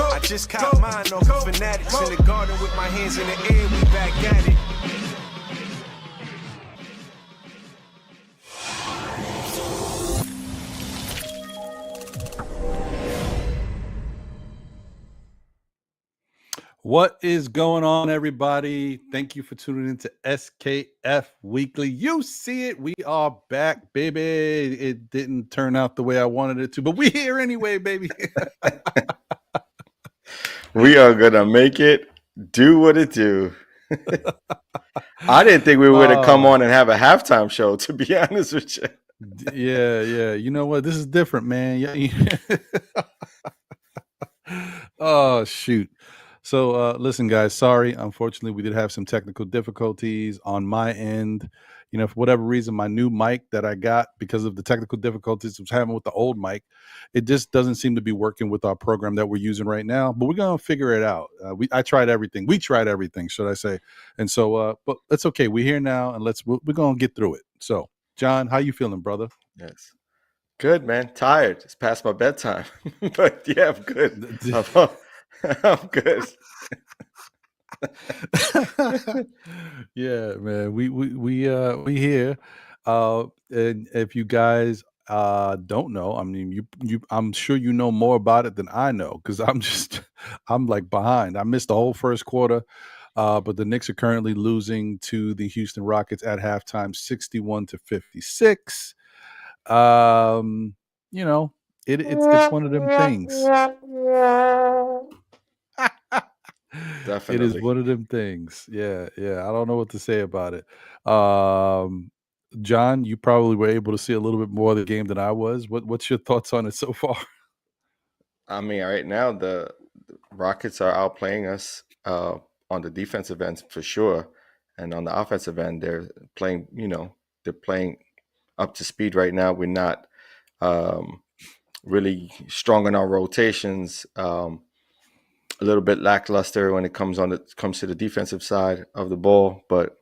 I just caught mine off of fanatics in the garden with my hands in the air. We back at it. What is going on, everybody? Thank you for tuning into SKF Weekly. You see it. We are back, baby. It didn't turn out the way I wanted it to, but we're here anyway, baby. We are going to make it do what it do. I didn't think we would have come on and have a halftime show, to be honest with you. Yeah. You know what? This is different, man. Yeah. Oh, shoot. So listen, guys, sorry. Unfortunately, we did have some technical difficulties on my end. You know, for whatever reason, my new mic that I got because of the technical difficulties I was having with the old mic, it just doesn't seem to be working with our program that we're using right now. But we're going to figure it out. I tried everything. We tried everything, should I say. And so, but it's okay. We're here now, and we're going to get through it. So, John, how you feeling, brother? Yes. Good, man. Tired. It's past my bedtime. But yeah, I'm good. I'm good. Yeah, man. We here. And if you guys don't know, I mean, I'm sure you know more about it than I know because I'm like behind. I missed the whole first quarter. But the Knicks are currently losing to the Houston Rockets at halftime, 61-56. You know, it's one of them things. Definitely. It is one of them things. Yeah. I don't know what to say about it. John, you probably were able to see a little bit more of the game than I was. What's your thoughts on it so far? I mean, right now the Rockets are outplaying us on the defensive end for sure, and on the offensive end, they're playing. They're playing up to speed right now. We're not really strong in our rotations. A little bit lackluster when it comes to the defensive side of the ball, but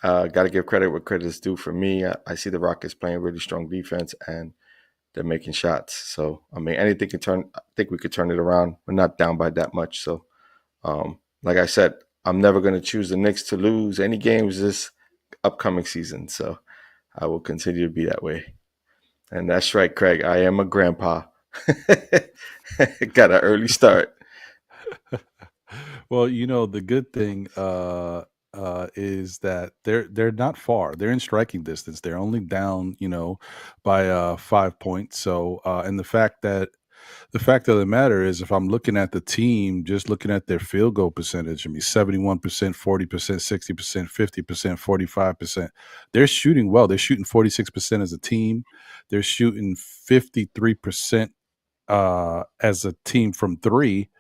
got to give credit where credit is due. For me, I see the Rockets playing really strong defense and they're making shots. So I mean, anything can turn. I think we could turn it around. We're not down by that much. So, like I said, I'm never going to choose the Knicks to lose any games this upcoming season. So I will continue to be that way. And that's right, Craig. I am a grandpa. Got an early start. Well, you know, the good thing is that they're not far. They're in striking distance. They're only down, by 5 points. So, and the fact of the matter is, if I'm looking at the team, just looking at their field goal percentage, I mean, 71%, 40%, 60%, 50%, 45%. They're shooting well. They're shooting 46% as a team. They're shooting 53% as a team from three.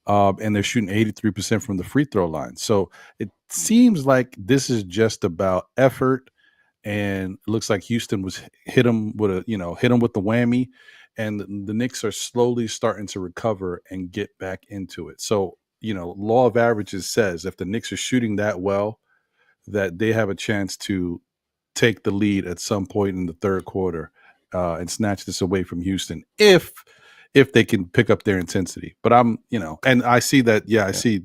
And they're shooting 83% from the free throw line. So it seems like this is just about effort. And it looks like Houston hit them with the whammy, and the Knicks are slowly starting to recover and get back into it. So, law of averages says if the Knicks are shooting that well, that they have a chance to take the lead at some point in the third quarter and snatch this away from Houston if they can pick up their intensity. But I'm, and I see that, I see,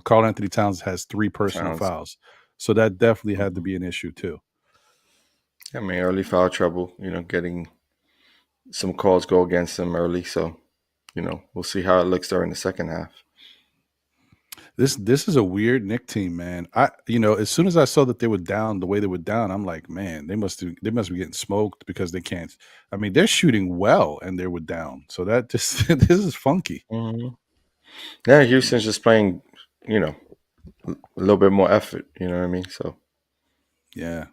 Karl Anthony Towns has 3 personal fouls. So that definitely had to be an issue too. I mean, early foul trouble, getting some calls go against them early. So, we'll see how it looks during the second half. This is a weird Knicks team, man. As soon as I saw that they were down the way they were down, I'm like, man, they must be getting smoked because they can't. I mean, they're shooting well and they were down. So that just this is funky. Mm-hmm. Yeah, Houston's just playing, a little bit more effort. You know what I mean? So, yeah.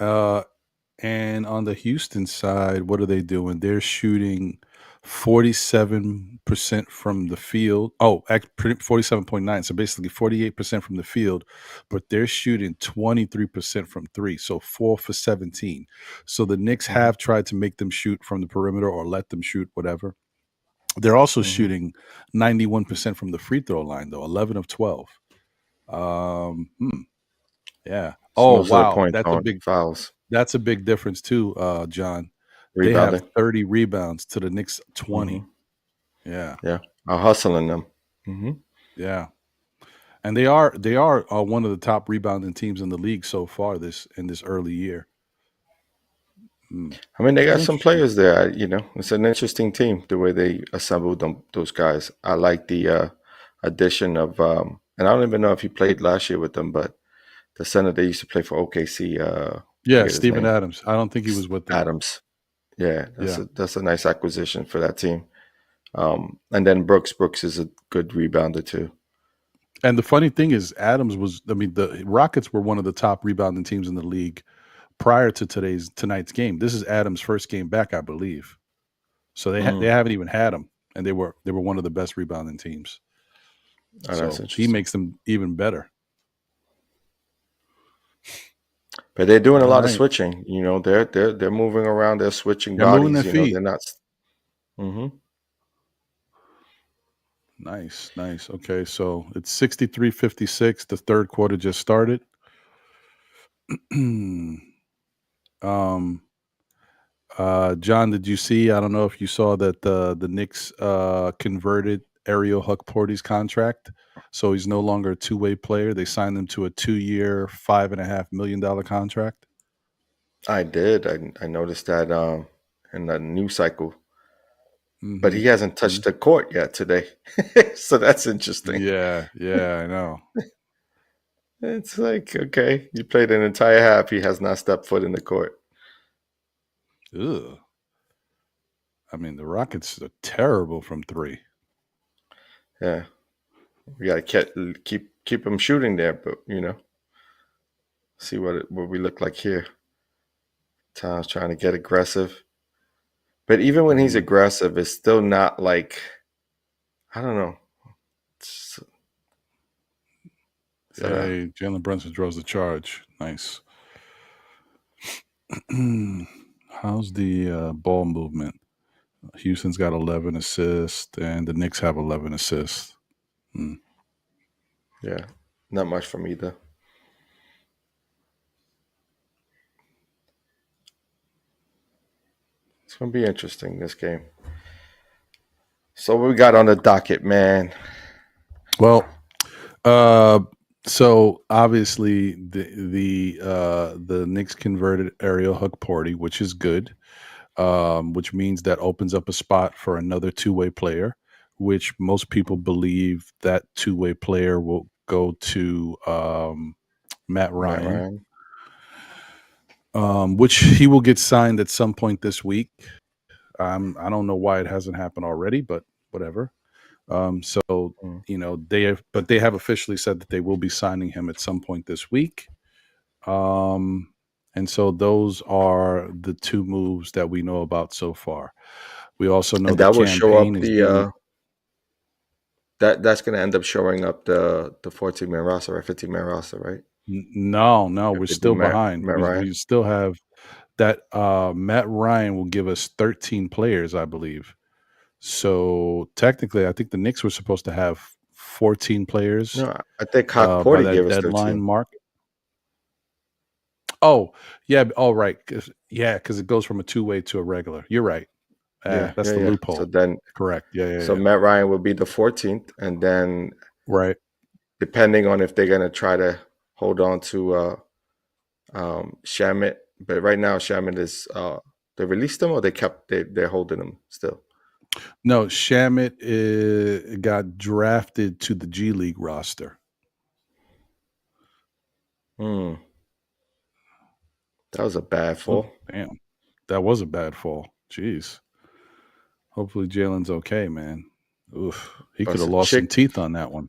And on the Houston side, what are they doing? They're shooting 47% from the field. 47.9. So basically 48% from the field, but they're shooting 23% from three. So 4 for 17. So the Knicks have tried to make them shoot from the perimeter or let them shoot, whatever. They're also shooting 91% from the free throw line, though, 11 of 12. Yeah. Oh, wow. That's a big fouls. That's a big difference too, John. Rebounding. They have 30 rebounds to the Knicks 20. Yeah. are hustling them. Yeah. And they are one of the top rebounding teams in the league so far in this early year. I mean, they got some Interesting. players there. It's an interesting team the way they assembled those guys. I like the addition of, and I don't even know if he played last year with them, but the center they used to play for OKC. Yeah, Forget his Steven name. Adams. I don't think he was with them. Adams. Yeah, Yeah. that's a nice acquisition for that team. And then Brooks is a good rebounder too. And the funny thing is, the Rockets were one of the top rebounding teams in the league prior to tonight's game. This is Adams' first game back, I believe. So they haven't even had him, and they were one of the best rebounding teams. Oh, so that's interesting. he makes them even better. But they're doing a lot of right. switching. They're moving around. They're switching They're bodies. moving their feet. They're not. Mm-hmm. Nice. Okay, so it's 63-56. The third quarter just started. John, did you see? I don't know if you saw that the Knicks converted Ariel Hukporti's contract, so he's no longer a two-way player. They signed him to a 2-year, $5.5 million contract. I did. I noticed that in the news cycle, but he Mm-hmm. hasn't touched the court yet today, so that's interesting. Yeah, I know. It's like, okay, you played an entire half. He has not stepped foot in the court. Ugh. I mean, the Rockets are terrible from three. Yeah, we got to keep him shooting there, but see what we look like here. Tom's trying to get aggressive, but even when he's aggressive, it's still not like, I don't know. Hey, Jalen Brunson draws the charge. Nice. How's the ball movement? Houston's got 11 assists, and the Knicks have 11 assists. Yeah, not much from either. It's going to be interesting, this game. So what we got on the docket, man? Well, so obviously the Knicks converted Ariel Hukporti, which is good, which means that opens up a spot for another two-way player, which most people believe that two-way player will go to Matt Ryan. Which he will get signed at some point this week. I don't know why it hasn't happened already, but whatever. They have officially said that they will be signing him at some point this week. And so those are the two moves that we know about so far. We also know that will show up Payne is that's going to end up showing up the 14-man roster or 15-man roster, right? No, we're still behind. Matt We still have that. Matt Ryan will give us 13 players, I believe. So technically, I think the Knicks were supposed to have 14 players. No, I think by Hukporti that gave us deadline 13. mark. Oh, yeah. Oh, right. Because it goes from a two-way to a regular. You're right. That's the loophole. So then, correct. So Matt Ryan will be the 14th, and then right, depending on if they're going to try to hold on to Shamit, but right now Shamit is they released him or they're holding him still. No, Shamit got drafted to the G League roster. That was a bad fall. Oh, damn, that was a bad fall. Jeez. Hopefully Jalen's okay, man. Oof, he could have lost some teeth on that one.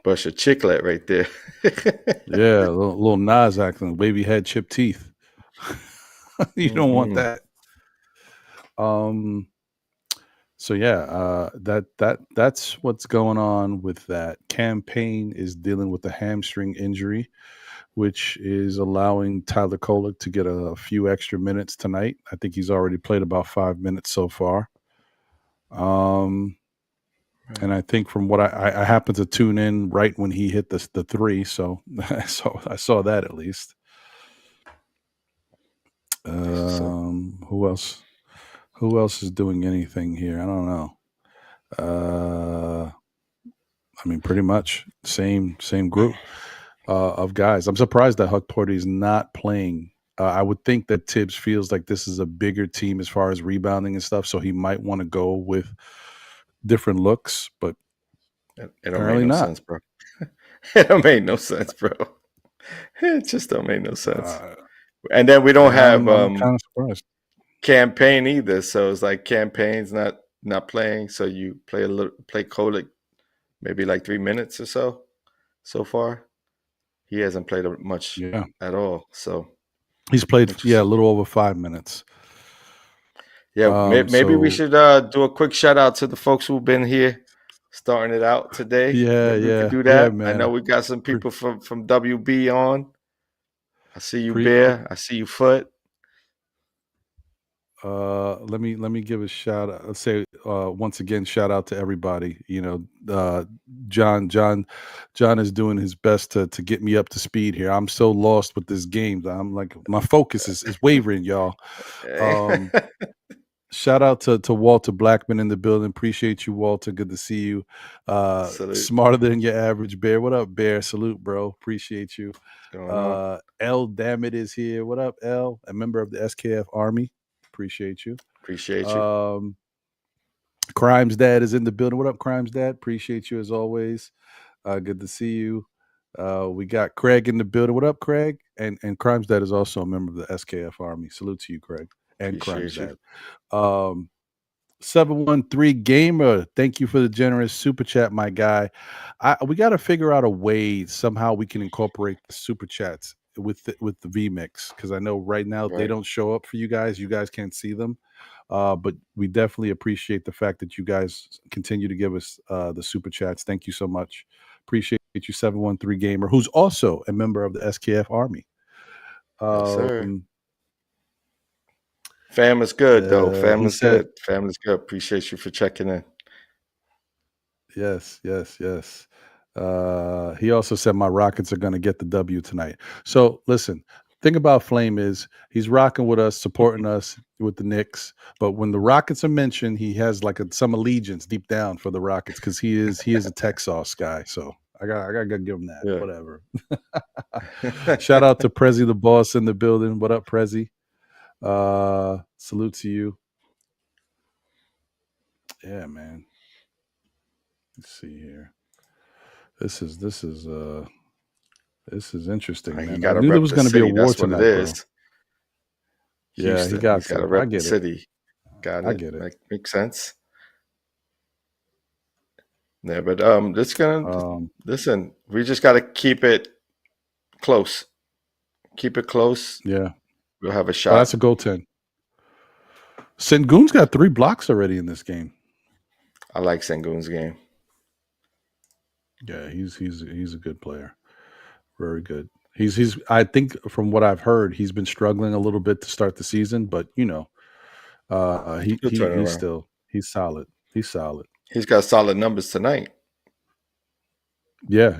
Bust a chiclet right there. Yeah, a little Nas acting, baby head, chipped teeth. You don't want that. So yeah, that's what's going on with that. Payne is dealing with a hamstring injury, which is allowing Tyler Kolek to get a few extra minutes tonight. I think he's already played about 5 minutes so far. And I think from what I happened to tune in right when he hit the three, so I saw that at least. Who else? Who else is doing anything here? I don't know. I mean, pretty much same group of guys. I'm surprised that Hukporti is not playing. I would think that Tibbs feels like this is a bigger team as far as rebounding and stuff, so he might want to go with different looks, but It don't make apparently no not. sense, bro. It don't make no sense, bro. It just don't make no sense. And then we don't Yeah, have I'm kind of surprised. campaign either. So it's like campaign's not playing. So you play Kolik maybe like 3 minutes or so far. He hasn't played much Yeah, at all. So he's played a interesting. little over 5 minutes. Yeah, maybe we So should do a quick shout out to the folks who've been here starting it out today. Maybe we could do yeah, that. I know man. we got some people from WB on. I see you, Pre, Bear. I see you, Foot. let me give a shout out. Let's say once again, shout out to everybody. John is doing his best to get me up to speed here. I'm so lost with this game. I'm like, my focus is wavering, y'all. Shout out to Walter Blackman in the building. Appreciate you, Walter. Good to see you. Salute. Smarter than your average Bear. What up, Bear? Salute, bro. Appreciate you. What's going on? L Dammit is here. What up, L? A member of the SKF Army. Appreciate you. Appreciate you. Crimes Dad is in the building. What up, Crimes Dad? Appreciate you as always. Good to see you. We got Craig in the building. What up, Craig? And Crimes Dad is also a member of the SKF Army. Salute to you, Craig. And Crimes Appreciate Dad. 713 Gamer, thank you for the generous super chat, my guy. We got to figure out a way somehow we can incorporate the super chats with the VMix, because I know right now they Right. don't show up for you guys. You guys can't see them, but we definitely appreciate the fact that you guys continue to give us the super chats. Thank you so much. Appreciate you, 713 Gamer, who's also a member of the SKF Army. Yes, sir. Fam is good, though. Fam is good. Fam is good. Appreciate you for checking in. Yes. He also said my Rockets are going to get the W tonight. So listen, thing about Flame is he's rocking with us, supporting us with the Knicks. But when the Rockets are mentioned, he has like some allegiance deep down for the Rockets, because he is a Texas guy. So I gotta give him that. Yeah. Whatever. Shout out to Prezi the boss in the building. What up, Prezi? Salute to you. Yeah, man. Let's see here. This is interesting, He man. got I to knew there rep was the going to be a city. war That's what it tonight, bro. is. Yeah, he Houston. got He's got to to. rep I the get it. city. Got it. I get it. Makes sense. Yeah, but listen. We just got to keep it close. Keep it close. Yeah, We'll have a shot. Oh, that's a goaltend. Sengun's got 3 blocks already in this game. I like Sengun's game. Yeah, he's a good player. Very good. He's I think from what I've heard, he's been struggling a little bit to start the season, but he's solid. He's solid. He's got solid numbers tonight. Yeah,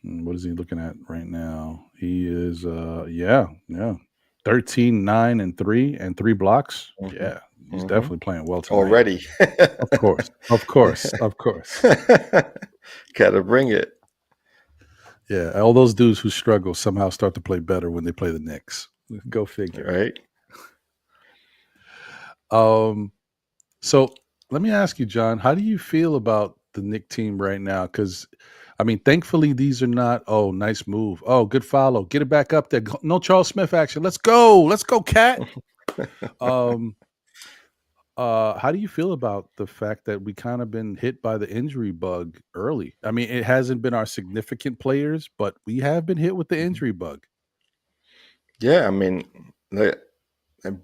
what is he looking at right now? He is 13, 9, and 3 and 3 blocks. Mm-hmm. Yeah, he's definitely playing well tonight. Already. Of course. Gotta bring it. Yeah, all those dudes who struggle somehow start to play better when they play the Knicks. Go figure. Right. So let me ask you, John, how do you feel about the Knicks team right now? Because I mean, thankfully these are not. Oh, nice move. Oh, good follow. Get it back up there. No Charles Smith action. Let's go, Cat. How do you feel about the fact that we kind of been hit by the injury bug early? I mean, it hasn't been our significant players, but we have been hit with the injury bug. Yeah, I mean, I'd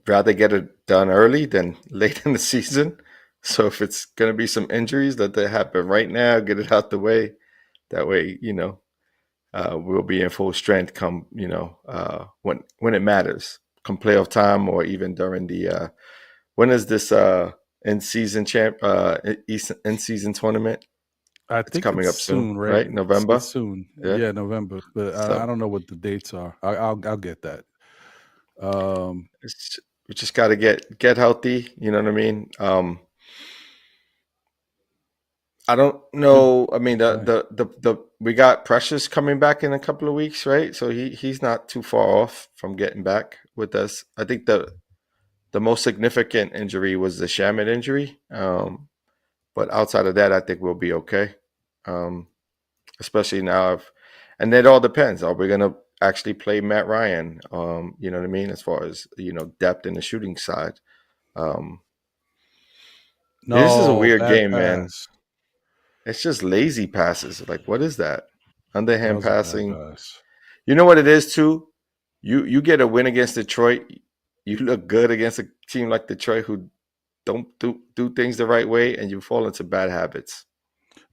rather get it done early than late in the season. So if it's going to be some injuries that they happen right now, get it out the way. That way, we'll be in full strength come, when it matters, come playoff time, or even during the when is this in-season in-season tournament? I think it's coming up soon, right? November. It's soon, yeah, November. But I don't know what the dates are. I'll get that. We just got to get healthy. You know what I mean? I don't Good. know. I mean, Right. the we got Precious coming back in a couple of weeks, right? So he's not too far off from getting back with us. I think the most significant injury was the Shamit injury. But outside of that, I think we'll be okay. Um, Especially now, and it all depends. Are we gonna actually play Matt Ryan? You know what I mean, as far as depth in the shooting side. Um, this is a No, weird bad game, man. pass. It's just lazy passes. Like, what is that? That Underhand was a bad passing. pass. You know what it is too. You get a win against Detroit. You look good against a team like Detroit who don't do things the right way, and you fall into bad habits.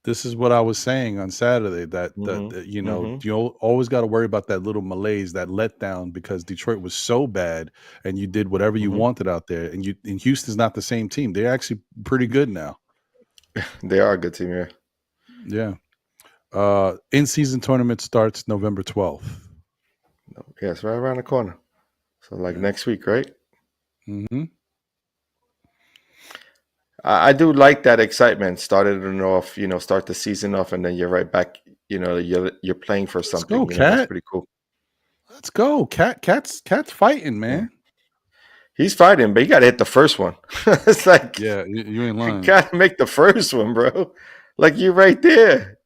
This is what I was saying on Saturday Mm-hmm. Mm-hmm. you always got to worry about that little malaise, that letdown, because Detroit was so bad and you did whatever you Mm-hmm. wanted out there. And Houston's not the same team. They're actually pretty good now. They are a good team here. Yeah. In-season tournament starts November 12th. Yeah, it's right around the corner. So like Yeah. next week, right? Mm-hmm. I do like that excitement. Started it off, start the season off, and then you're right back. You're playing for Let's go, something. That's Cat. pretty cool. Let's go. Cat's fighting, Yeah, man. he's fighting, but you got to hit the first one. It's like Yeah, you ain't you lying. got to make the first one, bro. Like you're right there.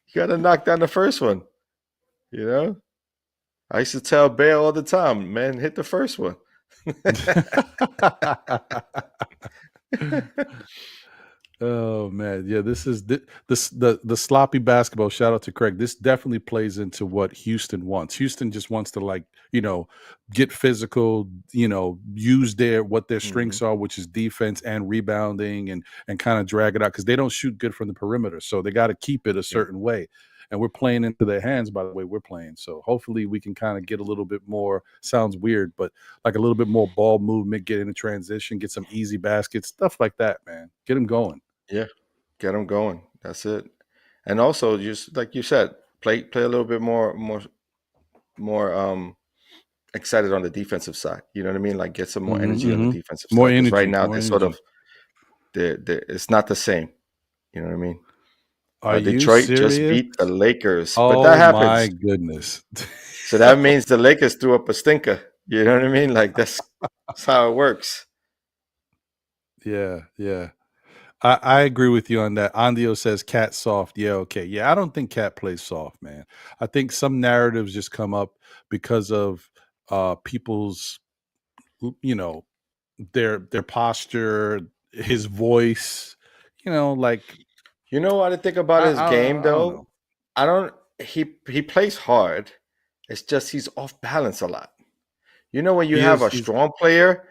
You got to knock down the first one. You know, I used to tell Bale all the time, man, hit the first one. Oh man, yeah. This is the sloppy basketball. Shout out to Craig. This definitely plays into what Houston wants. Houston just wants to get physical. Use what their Hmm. strengths are, which is defense and rebounding, and kind of drag it out because they don't shoot good from the perimeter. So they got to keep it a Yeah, certain way. And we're playing into their hands by the way we're playing. So hopefully we can kind of get a little bit more. Sounds weird, but like a little bit more ball movement, get into transition, get some easy baskets, stuff like that. Man, get them going. yeah, get them going. That's it. And also, just like you said, play a little bit more excited on the defensive side. You know what I mean? Like get some more Mhm, energy on the mhm. defensive More side because right energy, now more they're sort energy. of it's not the same. You know what I mean? Are you Detroit just serious? beat the Lakers, but that Oh my happens. goodness. So that means the Lakers threw up a stinker. You know what I mean? Like that's how it works. Yeah, yeah. I agree with you on that. Andio says Cat soft. Yeah, okay. Yeah, I don't think Cat plays soft, man. I think some narratives just come up because of people's you know, their posture, his voice, like You know what I think about I his game I, I don't know. though? I don't. He plays hard. It's just he's off balance a lot. You know when you He have is a he's strong player,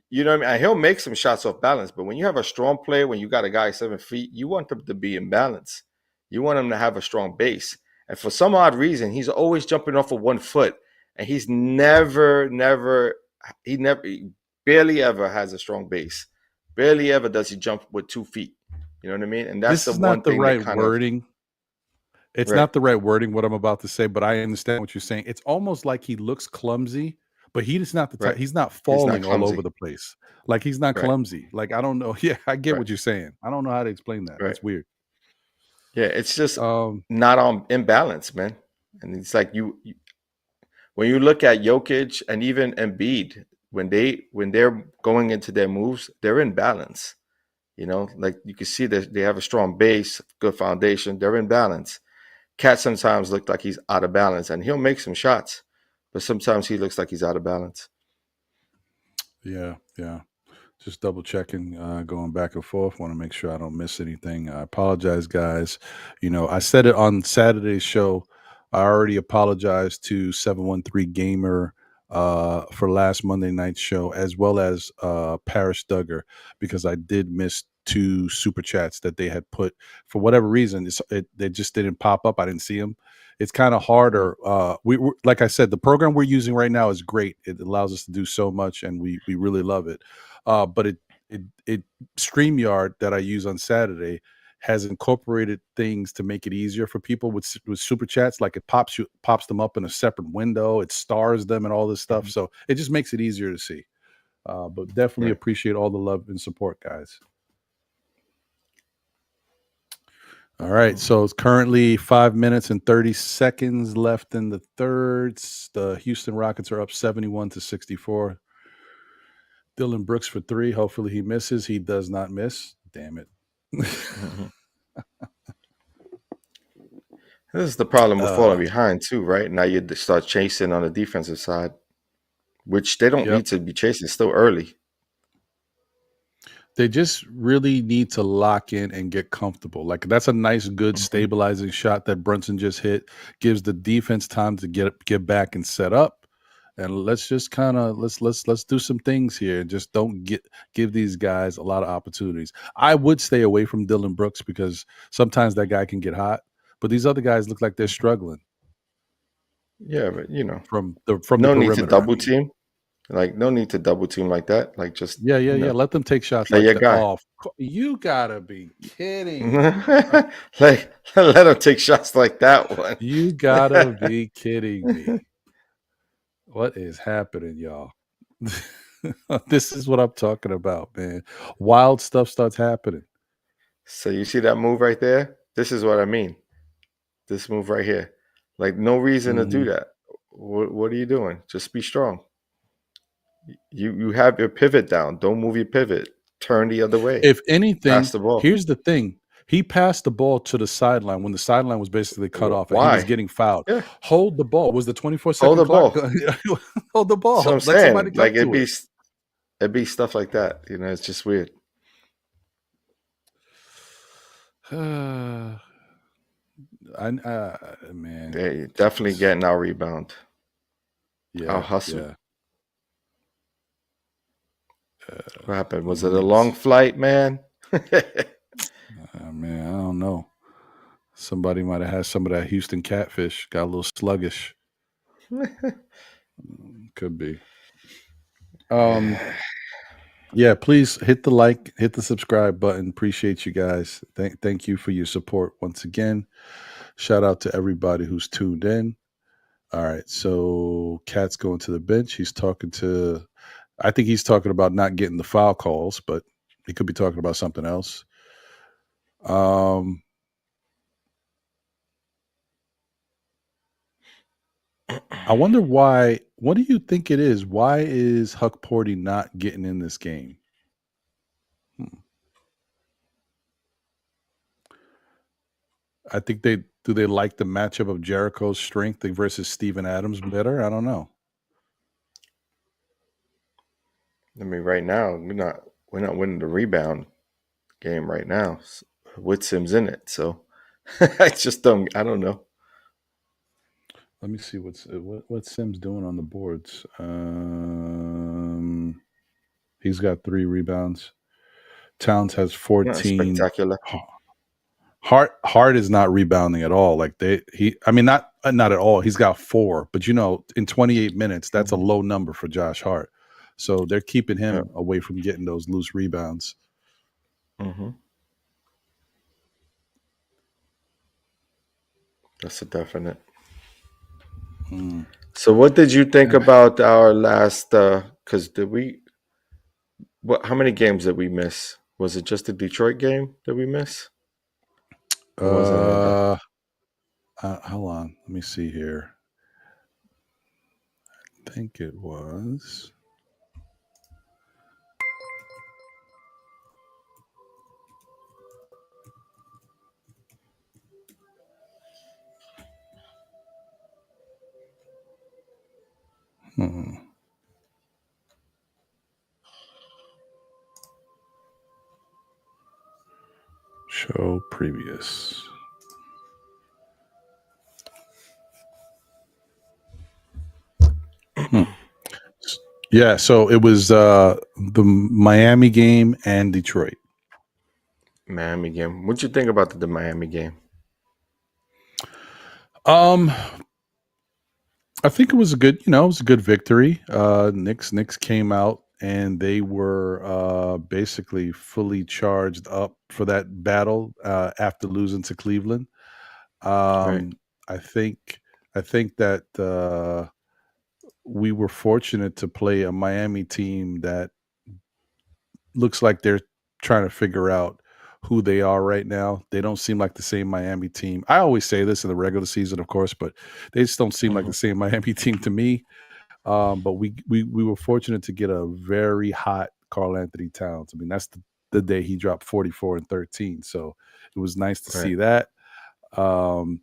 you know what I mean? And he'll make some shots off balance, but when you have a strong player, when you got a guy 7 feet, you want them to be in balance. You want him to have a strong base. And for some odd reason, he's always jumping off of 1 foot. And he's he barely ever has a strong base. Barely ever does he jump with 2 feet. You know what I mean? And that's this the is one not the thing that right kind of wording. It's right, not the right wording, what I'm about to say, but I understand what you're saying. It's almost like he looks clumsy, but he's not the type. right. He's not He's not falling all over clumsy. the place. Like he's not Right, clumsy. Like I don't know. Yeah, I get right, what you're saying. I don't know how to explain that. right. It's weird. Yeah, it's just Um, not on imbalance, man. And it's like when you look at Jokic and even Embiid, when they're going into their moves, they're in balance. Like you can see that they have a strong base, good foundation. They're in balance. Cat sometimes looked like he's out of balance, and he'll make some shots, but sometimes he looks like he's out of balance. yeah, yeah. Just double checking, going back and forth. Want to make sure I don't miss anything. I apologize, guys. I said it on Saturday's show. I already apologized to 713 Gamer for last Monday night's show, as well as Paris Duggar, because I did miss two super chats that they had put for whatever reason. They just didn't pop up. I didn't see them. It's kind of Mm. harder. Like I said, the program we're using right now is great. It allows us to do so much, and we really love it. But it StreamYard that I use on Saturday has incorporated things to make it easier for people with super chats. Like it pops them up in a separate window. It stars them and all this stuff. Mhm. So it just makes it easier to see. But definitely Right. appreciate all the love and support, guys. All right, so it's currently 5 minutes and 30 seconds left in the third. The Houston Rockets are up 71-64. Dylan Brooks for three. Hopefully he misses. He does not miss. Damn it. Mhm. This is the problem with falling behind too, right? Now you start chasing on the defensive side, which they don't Yep. need to be chasing. It's still early. They just really need to lock in and get comfortable. Like that's a nice, good stabilizing shot that Brunson just hit. Gives the defense time to get back and set up. And let's just kind of let's do some things here. Just don't give these guys a lot of opportunities. I would stay away from Dylan Brooks because sometimes that guy can get hot. But these other guys look like they're struggling Yeah, but from the no need to perimeter. I double mean, team. Like no need to double team like that. Like just yeah. Let them take shots play like your that. guy. Oh, you gotta be kidding me! Like let him take shots like that one. You gotta be kidding me. What is happening, y'all? This is what I'm talking about, man. Wild stuff starts happening. So you see that move right there? This is what I mean. This move right here. Like no reason to do that. What are you doing? Just be strong. You have your pivot down. Don't move your pivot. Turn the other way. If Pass anything, the ball. here's the thing. He passed the ball to the sideline when the sideline was basically cut off and he was Why? getting fouled. Yeah. Hold the ball. Was the Hold 24-second the clock? ball. Hold the That's what ball. I'm Let somebody saying. come Like to it. it'd be stuff like that. It's just weird. Man. They definitely getting our rebound. Our Yeah. hustle. Yeah. What happened? Was it a long flight, man? Man, I don't know. Somebody might have had some of that Houston catfish. Got a little sluggish. Could be. Yeah, please hit the like, hit the subscribe button. Appreciate you guys. Thank you for your support once again. Shout out to everybody who's tuned in. All right, so Cat's going to the bench. I think he's talking about not getting the foul calls, but he could be talking about something else. I wonder why. What do you think it is? Why is Hukporti not getting in this game? I think they like the matchup of Jericho's strength versus Steven Adams better? I don't know. I mean, right now we're not winning the rebound game right now with Sims in it. So I don't know. Let me see what's Sims doing on the boards. He's got 3 rebounds. Towns has Not 14. spectacular. Hart is not rebounding at all. Like not at all. He's got 4, but in 28 minutes, that's a low number for Josh Hart. So they're keeping him away from getting those loose rebounds. That's a definite. So what did you think about our last because how many games did we miss? Was it just the Detroit game that we miss? Or was it another? Hold on. Let me see here. I think it was. Show previous. Yeah, so it was the Miami game and Detroit. Miami game. What'd you think about the Miami game? I think it was a good, victory. Knicks came out and they were basically fully charged up for that battle after losing to Cleveland. Right. I think that we were fortunate to play a Miami team that looks like they're trying to figure out who they are right now. They don't seem like the same Miami team. I always say this in the regular season, of course, but they just don't seem like Mhm. the same Miami team to me. But we were fortunate to get a very hot Carl Anthony Towns. I mean, that's the day he dropped 44 and 13. So it was nice to Right. see that. Um,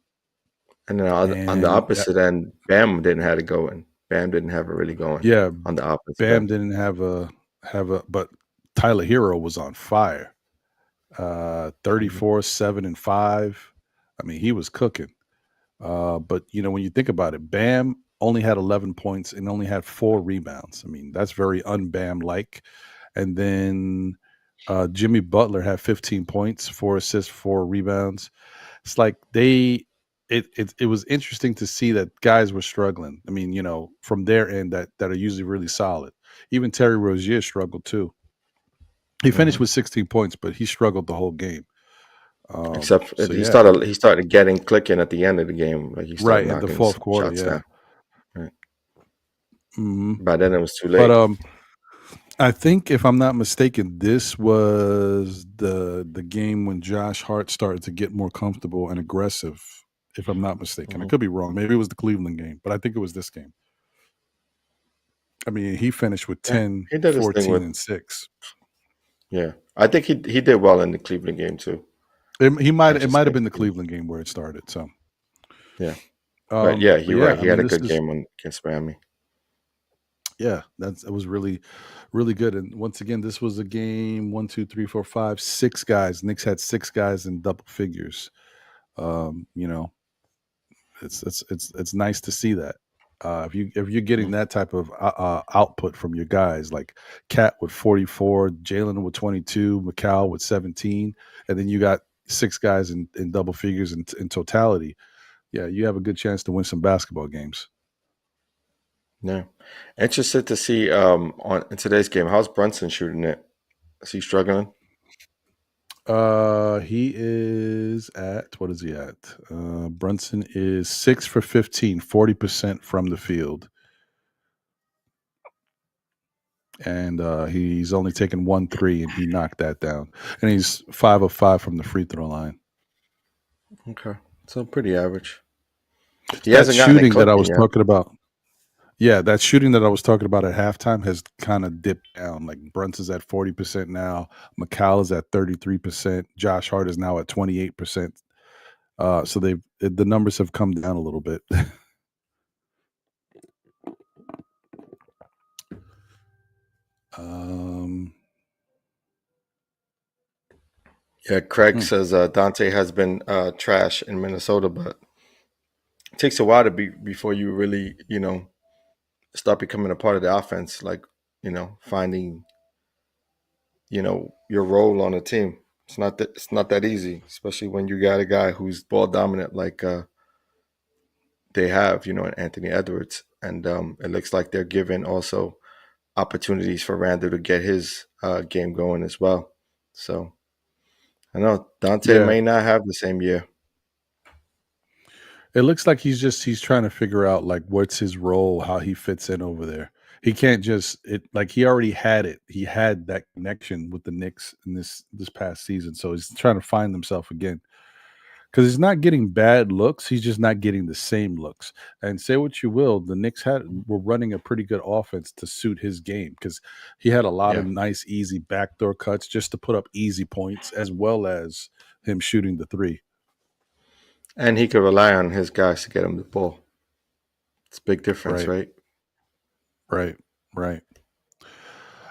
And then on the and opposite end, Bam didn't have it going. Bam didn't have it really going yeah, on the opposite Bam end. didn't have a, but Tyler Hero was on fire. Mhm. 34, 7 and 5. I mean, he was cooking. But when you think about it, Bam only had 11 points and only had 4 rebounds. I mean, that's very un-Bam like. And then Jimmy Butler had 15 points, 4 assists, 4 rebounds. It's like it was interesting to see that guys were struggling. I mean, from their end that are usually really solid. Even Terry Rozier struggled too. He finished Mhm. with 16 points, but he struggled the whole game. Except So he yeah, started getting clicking at the end of the game. Like he started right in the knocking fourth some quarter, shots yeah. down. Right. hmm By then it was too But late. I think if I'm not mistaken, this was the game when Josh Hart started to get more comfortable and aggressive. If I'm not mistaken, I Mhm. could be wrong. Maybe it was the Cleveland game, but I think it was this game. I mean, he finished with Yeah, 10, he did his thing 14, with. and 6. Yeah, I think he did well in the Cleveland game too. It Just might have think been the he, Cleveland game where it started. So, yeah, but yeah, but you're yeah, right. I He had mean, a this good is game against Miami. yeah, it was really, really good. And once again, this was a game 1, 2, 3, 4, 5, 6 guys. Knicks had 6 guys in double figures. Um, you know, it's nice to see that. If you're getting Mhm. that type of output from your guys, like Cat with 44, Jalen with 22, McCall with 17, and then you got 6 guys in double figures in totality. Yeah, you have a good chance to win some basketball games. Yeah, interested to see on in today's game. How's Brunson shooting it? Is he struggling? He is at what is he at? Brunson is 6 for 15, 40% from the field. And he's only taken 1 3 and he knocked that down. And he's 5 of 5 from the free throw line. Okay, so pretty average. He That hasn't gotten it shooting that I clicking was yet. talking about, yeah, that shooting that I was talking about at halftime has kind of dipped down. Like Brunson's at 40% now, McCall is at 33%, Josh Hart is now at 28%. So the numbers have come down a little bit. um Yeah, Craig hmm. says Dante has been trash in Minnesota, but it takes a while to be before you really, start becoming a part of the offense. Like, finding, your role on a team. It's not that easy, especially when you got a guy who's ball dominant like they have, in Anthony Edwards, and it looks like they're giving also opportunities for Randall to get his game going as well. So I know Dante Yeah. may not have the same year. It looks like he's trying to figure out like what's his role, how he fits in over there. He can't just it like he already had it. He had that connection with the Knicks in this past season, so he's trying to find himself again. Because he's not getting bad looks, he's just not getting the same looks. And say what you will, the Knicks were running a pretty good offense to suit his game because he had a lot Yeah, of nice, easy backdoor cuts just to put up easy points, as well as him shooting the three. and he could rely on his guys to get him the ball. It's a big difference, Right, right? right, right.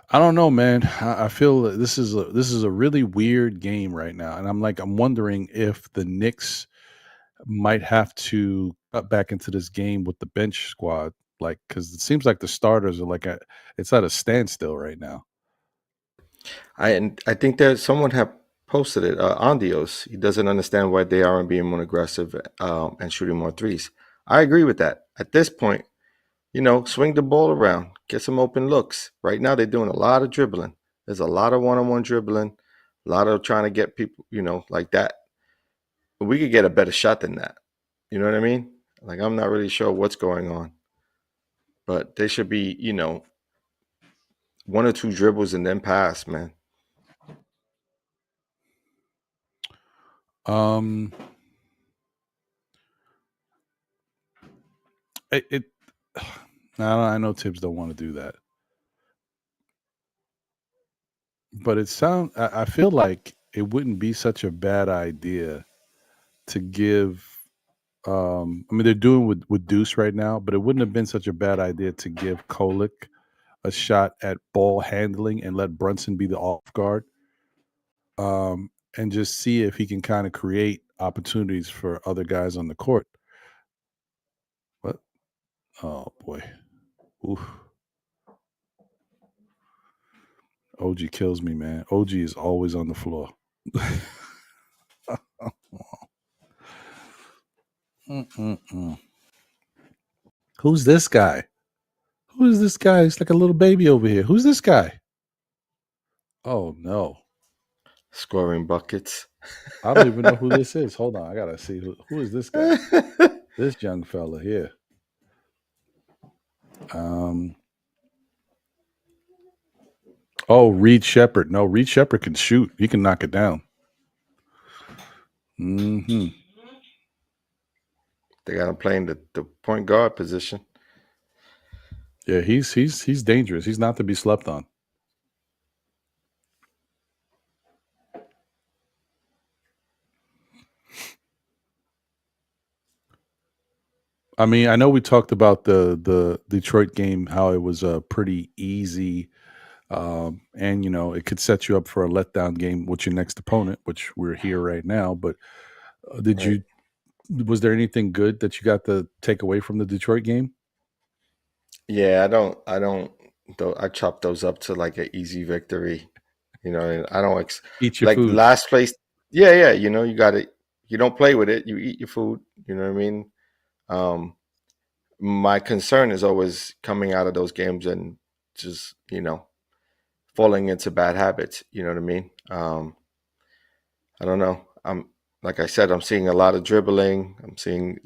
I don't know, man. I feel that this is a really weird game right now, and I'm wondering if the Knicks might have to cut back into this game with the bench squad, like because it seems like the starters are it's at a standstill right now. I think that someone have posted it. Andios, he doesn't understand why they aren't being more aggressive and shooting more threes. I agree with that. At this point, swing the ball around, get some open looks. Right now, they're doing a lot of dribbling. There's a lot of one-on-one dribbling, a lot of trying to get people, like that. We could get a better shot than that. You know what I mean? Like I'm not really sure what's going on, but they should be, one or two dribbles and then pass, man. Um, it I know Tibbs don't want to do that, but I feel like it wouldn't be such a bad idea to give. I mean, they're doing with Deuce right now, but it wouldn't have been such a bad idea to give Kolick a shot at ball handling and let Brunson be the off guard, and just see if he can kind of create opportunities for other guys on the court. But oh boy, oof. OG kills me, man. OG is always on the floor. Mm-mm-mm. Who's this guy? Who is this guy? He's like a little baby over here. Who's this guy? Oh no, Scoring buckets. I don't even know who this is. Hold on, I gotta see who is this guy. This young fella here. Oh, Reed Shepard. No, Reed Shepard can shoot. He can knock it down. Mm-hmm. They got him playing the point guard position. Yeah, he's dangerous. He's not to be slept on. I mean, I know we talked about the Detroit game, how it was pretty easy, and it could set you up for a letdown game with your next opponent, which we're here right now. But Right. was there anything good that you got to take away from the Detroit game? Yeah, I don't. Though I chop those up to like an easy victory. And I don't Eat your like food. last place. Yeah. You got it. You don't play with it. You eat your food. You know what I mean? Um, my concern is always coming out of those games and just falling into bad habits. You know what I mean? I don't know. Like I said, I'm seeing a lot of dribbling. I'm seeing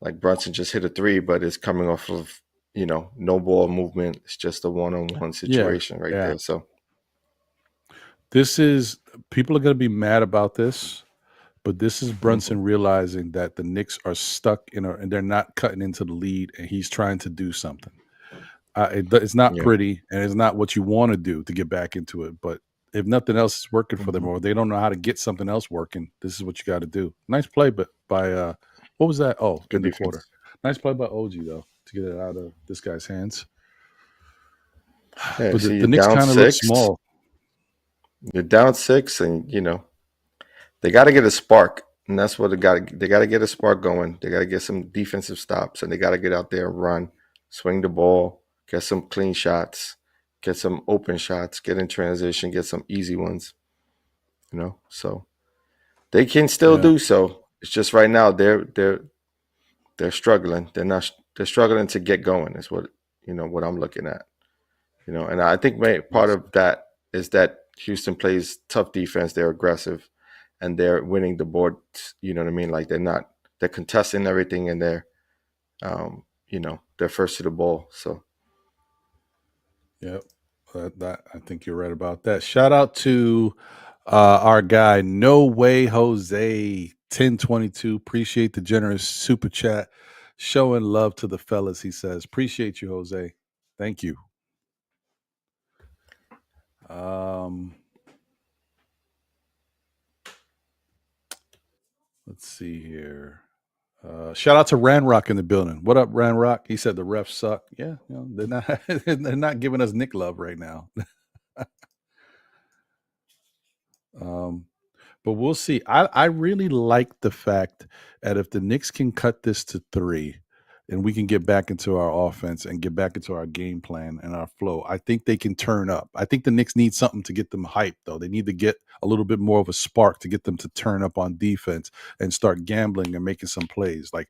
like Brunson just hit a three, but it's coming off of no ball movement. It's just a one-on-one Yeah, situation right yeah. there. So This is people are going to be mad about this, but this is Brunson realizing that the Knicks are stuck and they're not cutting into the lead, and he's trying to do something. It's not yeah, pretty, and it's not what you want to do to get back into it. But if nothing else is working for them, or they don't know how to get something else working, this is what you got to do. Nice play, but by what was that? Oh, good in the quarter. defense. Nice play by OG though to get it out of this guy's hands. Yeah, But see, the Knicks kind of look small. you're down six, and they got to get a spark, and that's what they got. They got to get a spark going. They got to get some defensive stops, and they got to get out there and run, swing the ball, get some clean shots, get some open shots, get in transition, get some easy ones. So they can still Yeah, do so. It's just right now they're struggling. They're struggling to get going. Is what I'm looking at. And I think part of that is that Houston plays tough defense. They're aggressive, and they're winning the board. You know what I mean? Like they're contesting everything, and they're first to the ball. So yep. That I think you're right about that. Shout out to our guy, No Way Jose 1022. Appreciate the generous super chat. Showing love to the fellas, he says. Appreciate you, Jose. Thank you. Let's see here. Shout out to Ranrock in the building. What up, Ranrock? He said the refs suck. Yeah, they're not they're not giving us Nick love right now. But we'll see. I really like the fact that if the Knicks can cut this to 3 and we can get back into our offense and get back into our game plan and our flow, I think they can turn up. I think the Knicks need something to get them hyped, though. They need to get a little bit more of a spark to get them to turn up on defense and start gambling and making some plays. Like,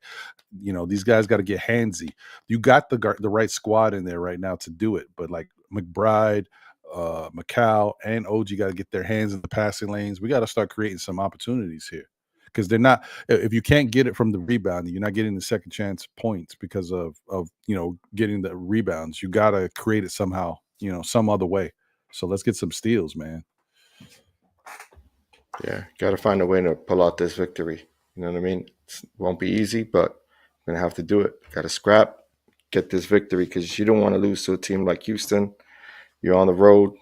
these guys got to get handsy. You got the right squad in there right now to do it, but like McBride, Macau and OG got to get their hands in the passing lanes. We got to start creating some opportunities here because they're not. If you can't get it from the rebound, you're not getting the second chance points because of getting the rebounds. You got to create it somehow, some other way. So let's get some steals, man. Yeah, got to find a way to pull out this victory. You know what I mean? It won't be easy, but we're gonna have to do it. Got to scrap, get this victory because you don't want to lose to a team like Houston. You're on the road.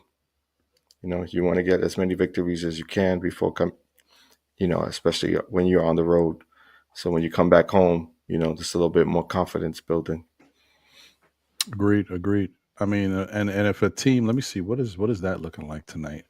You know, you want to get as many victories as you can before especially when you're on the road. So when you come back home, just a little bit more confidence building. Agreed. I mean, and if a team, let me see, what is that looking like tonight?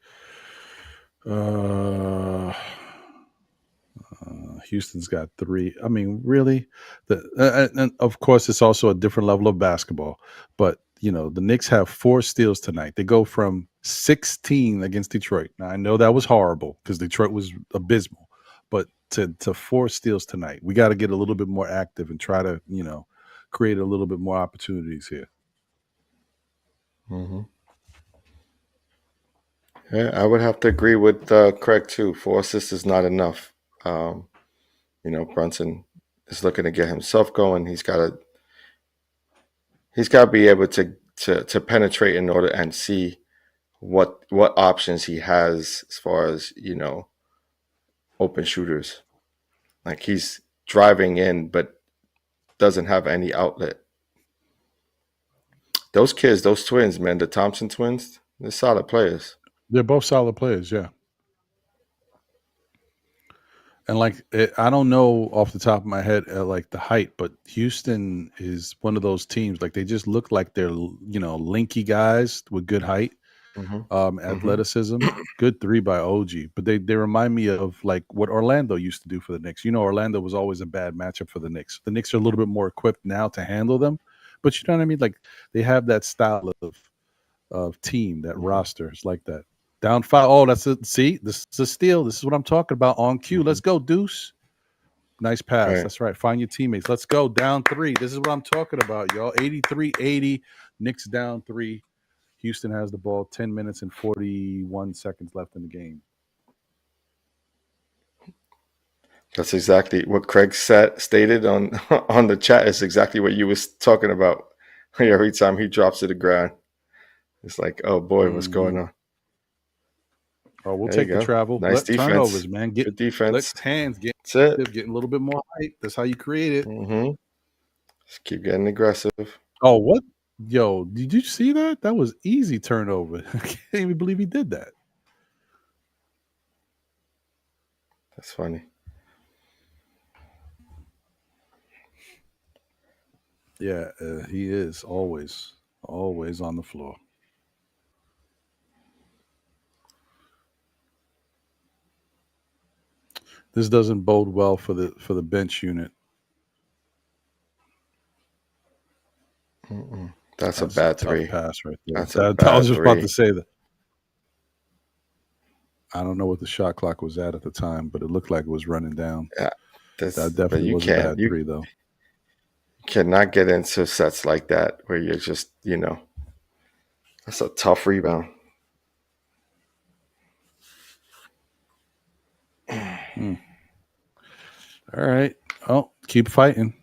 Houston's got 3. I mean, really, and of course, it's also a different level of basketball. But the Knicks have 4 steals tonight. They go from 16 against Detroit. Now I know that was horrible because Detroit was abysmal, but to 4 steals tonight, we got to get a little bit more active and try to create a little bit more opportunities here. Mm-hmm. Yeah, I would have to agree with Craig too. 4 assists is not enough. Brunson is looking to get himself going. He's got to be able to penetrate in order and see what options he has as far as open shooters. Like he's driving in, but doesn't have any outlet. Those kids, those twins, man, the Thompson twins, they're solid players. They're both solid players, yeah. And I don't know off the top of my head like the height, but Houston is one of those teams. Like they just look like they're linky guys with good height, athleticism. Good 3 by OG, but they remind me of like what Orlando used to do for the Knicks. Orlando was always a bad matchup for the Knicks. The Knicks are a little bit more equipped now to handle them, but you know what I mean. Like they have that style of team, that roster is like that. Down 5. Oh, this is a steal. This is what I'm talking about on cue. Let's go, Deuce. Nice pass. Right. That's right. Find your teammates. Let's go. Down 3. This is what I'm talking about, y'all. 83-80. Knicks down 3. Houston has the ball. 10 minutes and 41 seconds left in the game. That's exactly what Craig stated on the chat. Is exactly what you was talking about. Every time he drops to the ground, it's like, oh boy, what's going on? Oh, we'll take the travel. Nice defense. Turnovers, man. Good defense. Let hands get That's it. Getting a little bit more height. That's how you create it. Mm-hmm. Just keep getting aggressive. Oh, what? Yo, did you see that? That was easy turnover. I can't even believe he did that. That's funny. Yeah, he is always on the floor. This doesn't bode well for the bench unit. That's a bad 3 pass right there. That's a bad I was just 3. about to say that. I don't know what the shot clock was at the time, but it looked like it was running down. Yeah, that definitely was a bad 3, though. You cannot get into sets like that where you're just, that's a tough rebound. All right. Oh, keep fighting.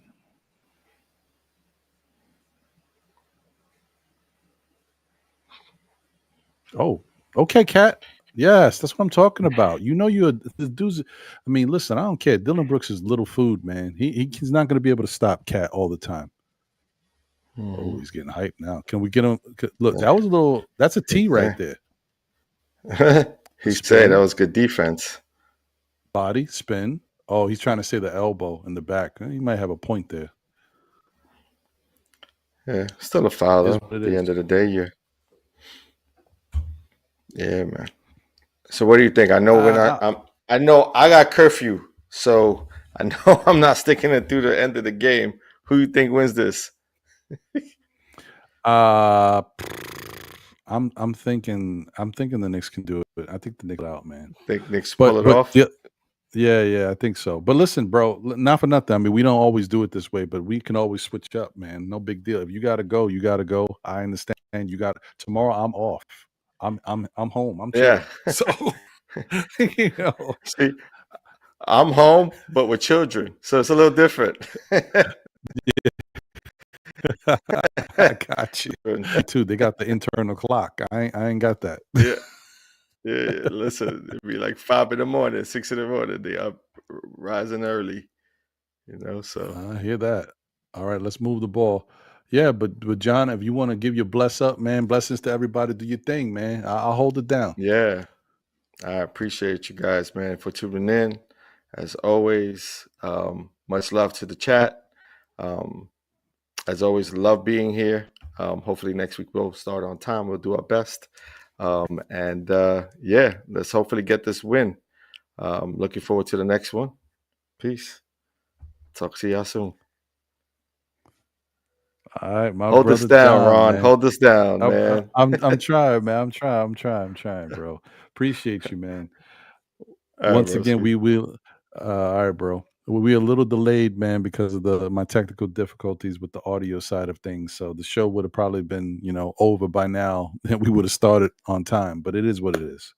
Oh, okay, Cat. Yes, that's what I'm talking about. The dude's. I mean, listen, I don't care. Dylan Brooks is little food, man. He's not going to be able to stop Cat all the time. Oh, he's getting hyped now. Can we get him? Look, that was a little. That's a T right there. He's saying that was good defense. Body spin. Oh, he's trying to say the elbow in the back. He might have a point there. Yeah, still a foul though. At the end of the day, yeah, man. So what do you think? I know I know I got curfew, so I know I'm not sticking it through the end of the game. Who you think wins this? I'm thinking the Knicks can do it. I think the Knicks out, man. Think Knicks pull it off? Yeah, I think so. But listen, bro, not for nothing. I mean, we don't always do it this way, but we can always switch up, man. No big deal. If you gotta go, you gotta go. I understand. Tomorrow. I'm off. I'm home. I'm chilling. Yeah. So See, I'm home, but with children, so it's a little different. I got you. Too. They got the internal clock. I ain't got that. Yeah. Yeah, listen, it'd be like 5 in the morning, 6 in the morning. They up rising early, so. I hear that. All right, let's move the ball. Yeah, but John, if you want to give your bless up, man, blessings to everybody. Do your thing, man. I'll hold it down. Yeah, I appreciate you guys, man, for tuning in. As always, much love to the chat. As always, love being here. Hopefully next week we'll start on time. We'll do our best. Yeah, let's hopefully get this win. Looking forward to the next one. Peace. Talk to y'all soon. All right, my Hold brother this down, John, Ron. man. Hold this down, man. I'm trying, man. I'm trying, bro. Appreciate you, man. Once again, we will. All right, bro. We're a little delayed, man, because of my technical difficulties with the audio side of things. So the show would have probably been, over by now, and we would have started on time. But it is what it is.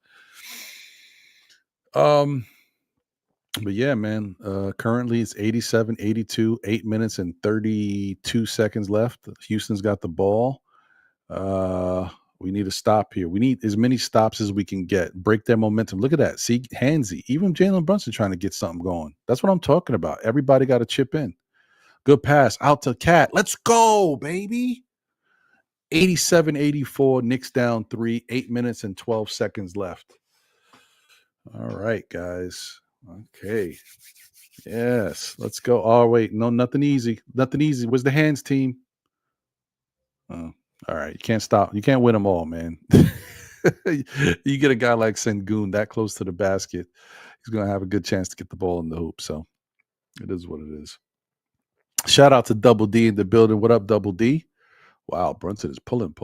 But yeah, man. Currently it's 87-82, 8 minutes and 32 seconds left. Houston's got the ball. We need a stop here. We need as many stops as we can get. Break their momentum. Look at that. See, handsy. Even Jalen Brunson trying to get something going. That's what I'm talking about. Everybody got to chip in. Good pass out to Cat. Let's go, baby. 87-84. Knicks down 3. 8 minutes and 12 seconds left. All right, guys. Okay. Yes. Let's go. Oh, wait. No, nothing easy. Nothing easy. Where's the hands team? Oh, all right. You can't stop. You can't win them all, man. You get a guy like Sengun that close to the basket, he's going to have a good chance to get the ball in the hoop. So it is what it is. Shout out to Double D in the building. What up, Double D? Wow, Brunson is pulling.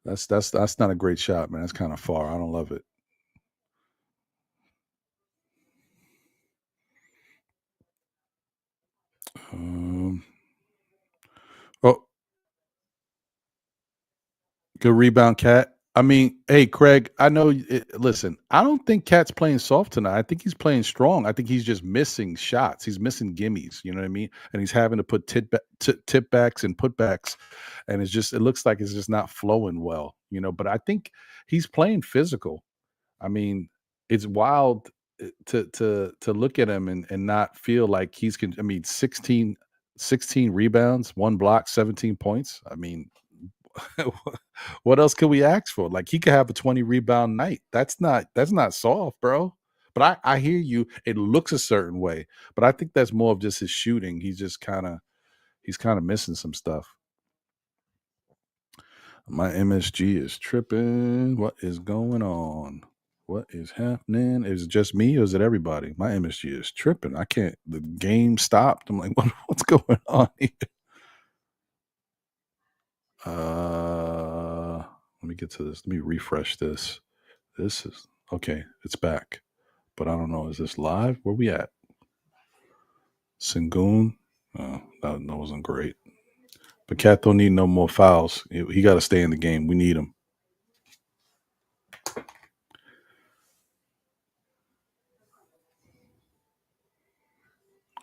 That's not a great shot, man. That's kind of far. I don't love it. Oh, good rebound, Cat. I mean, hey, Craig, I know. Listen, I don't think Cat's playing soft tonight. I think he's playing strong. I think he's just missing shots. He's missing gimmies. You know what I mean? And he's having to put tip backs and putbacks, and it looks like it's just not flowing well. But I think he's playing physical. I mean, it's wild to look at him and not feel like he's. I mean, 16 rebounds, 1 block, 17 points. I mean. What else could we ask for? Like he could have a 20 rebound night. That's not soft, bro. But I hear you. It looks a certain way, but I think that's more of just his shooting. He's kind of missing some stuff. My MSG is tripping. What is going on? What is happening? Is it just me or is it everybody? My MSG is tripping. I can't. The game stopped. I'm like, what's going on here? Let me get to this. Let me refresh this. This is okay. It's back, but I don't know. Is this live? Where we at? Sengun. Oh, that wasn't great. But Cat don't need no more fouls. He got to stay in the game. We need him.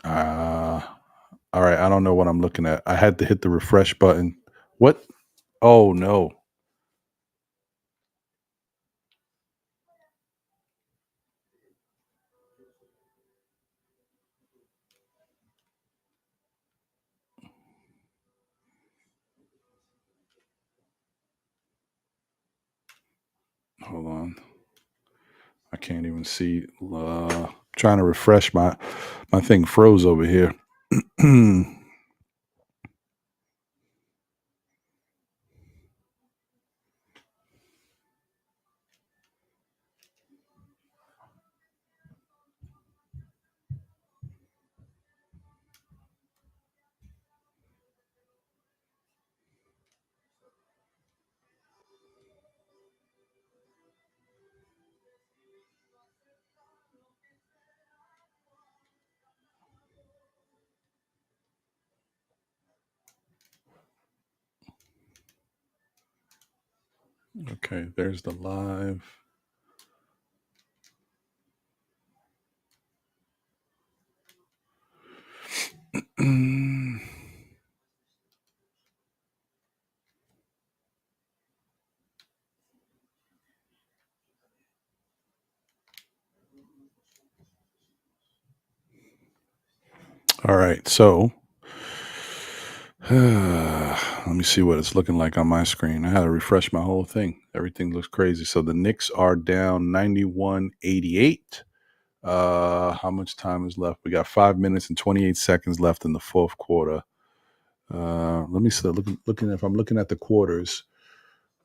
All right. I don't know what I'm looking at. I had to hit the refresh button. What? Oh no. Hold on. I can't even see. Trying to refresh my thing froze over here. Okay, there's the live. All right, so let me see what it's looking like on my screen. I had to refresh my whole thing. Everything looks crazy. So the Knicks are down 91-88. How much time is left? We got 5 minutes and 28 seconds left in the fourth quarter. Let me see. Looking if I'm looking at the quarters.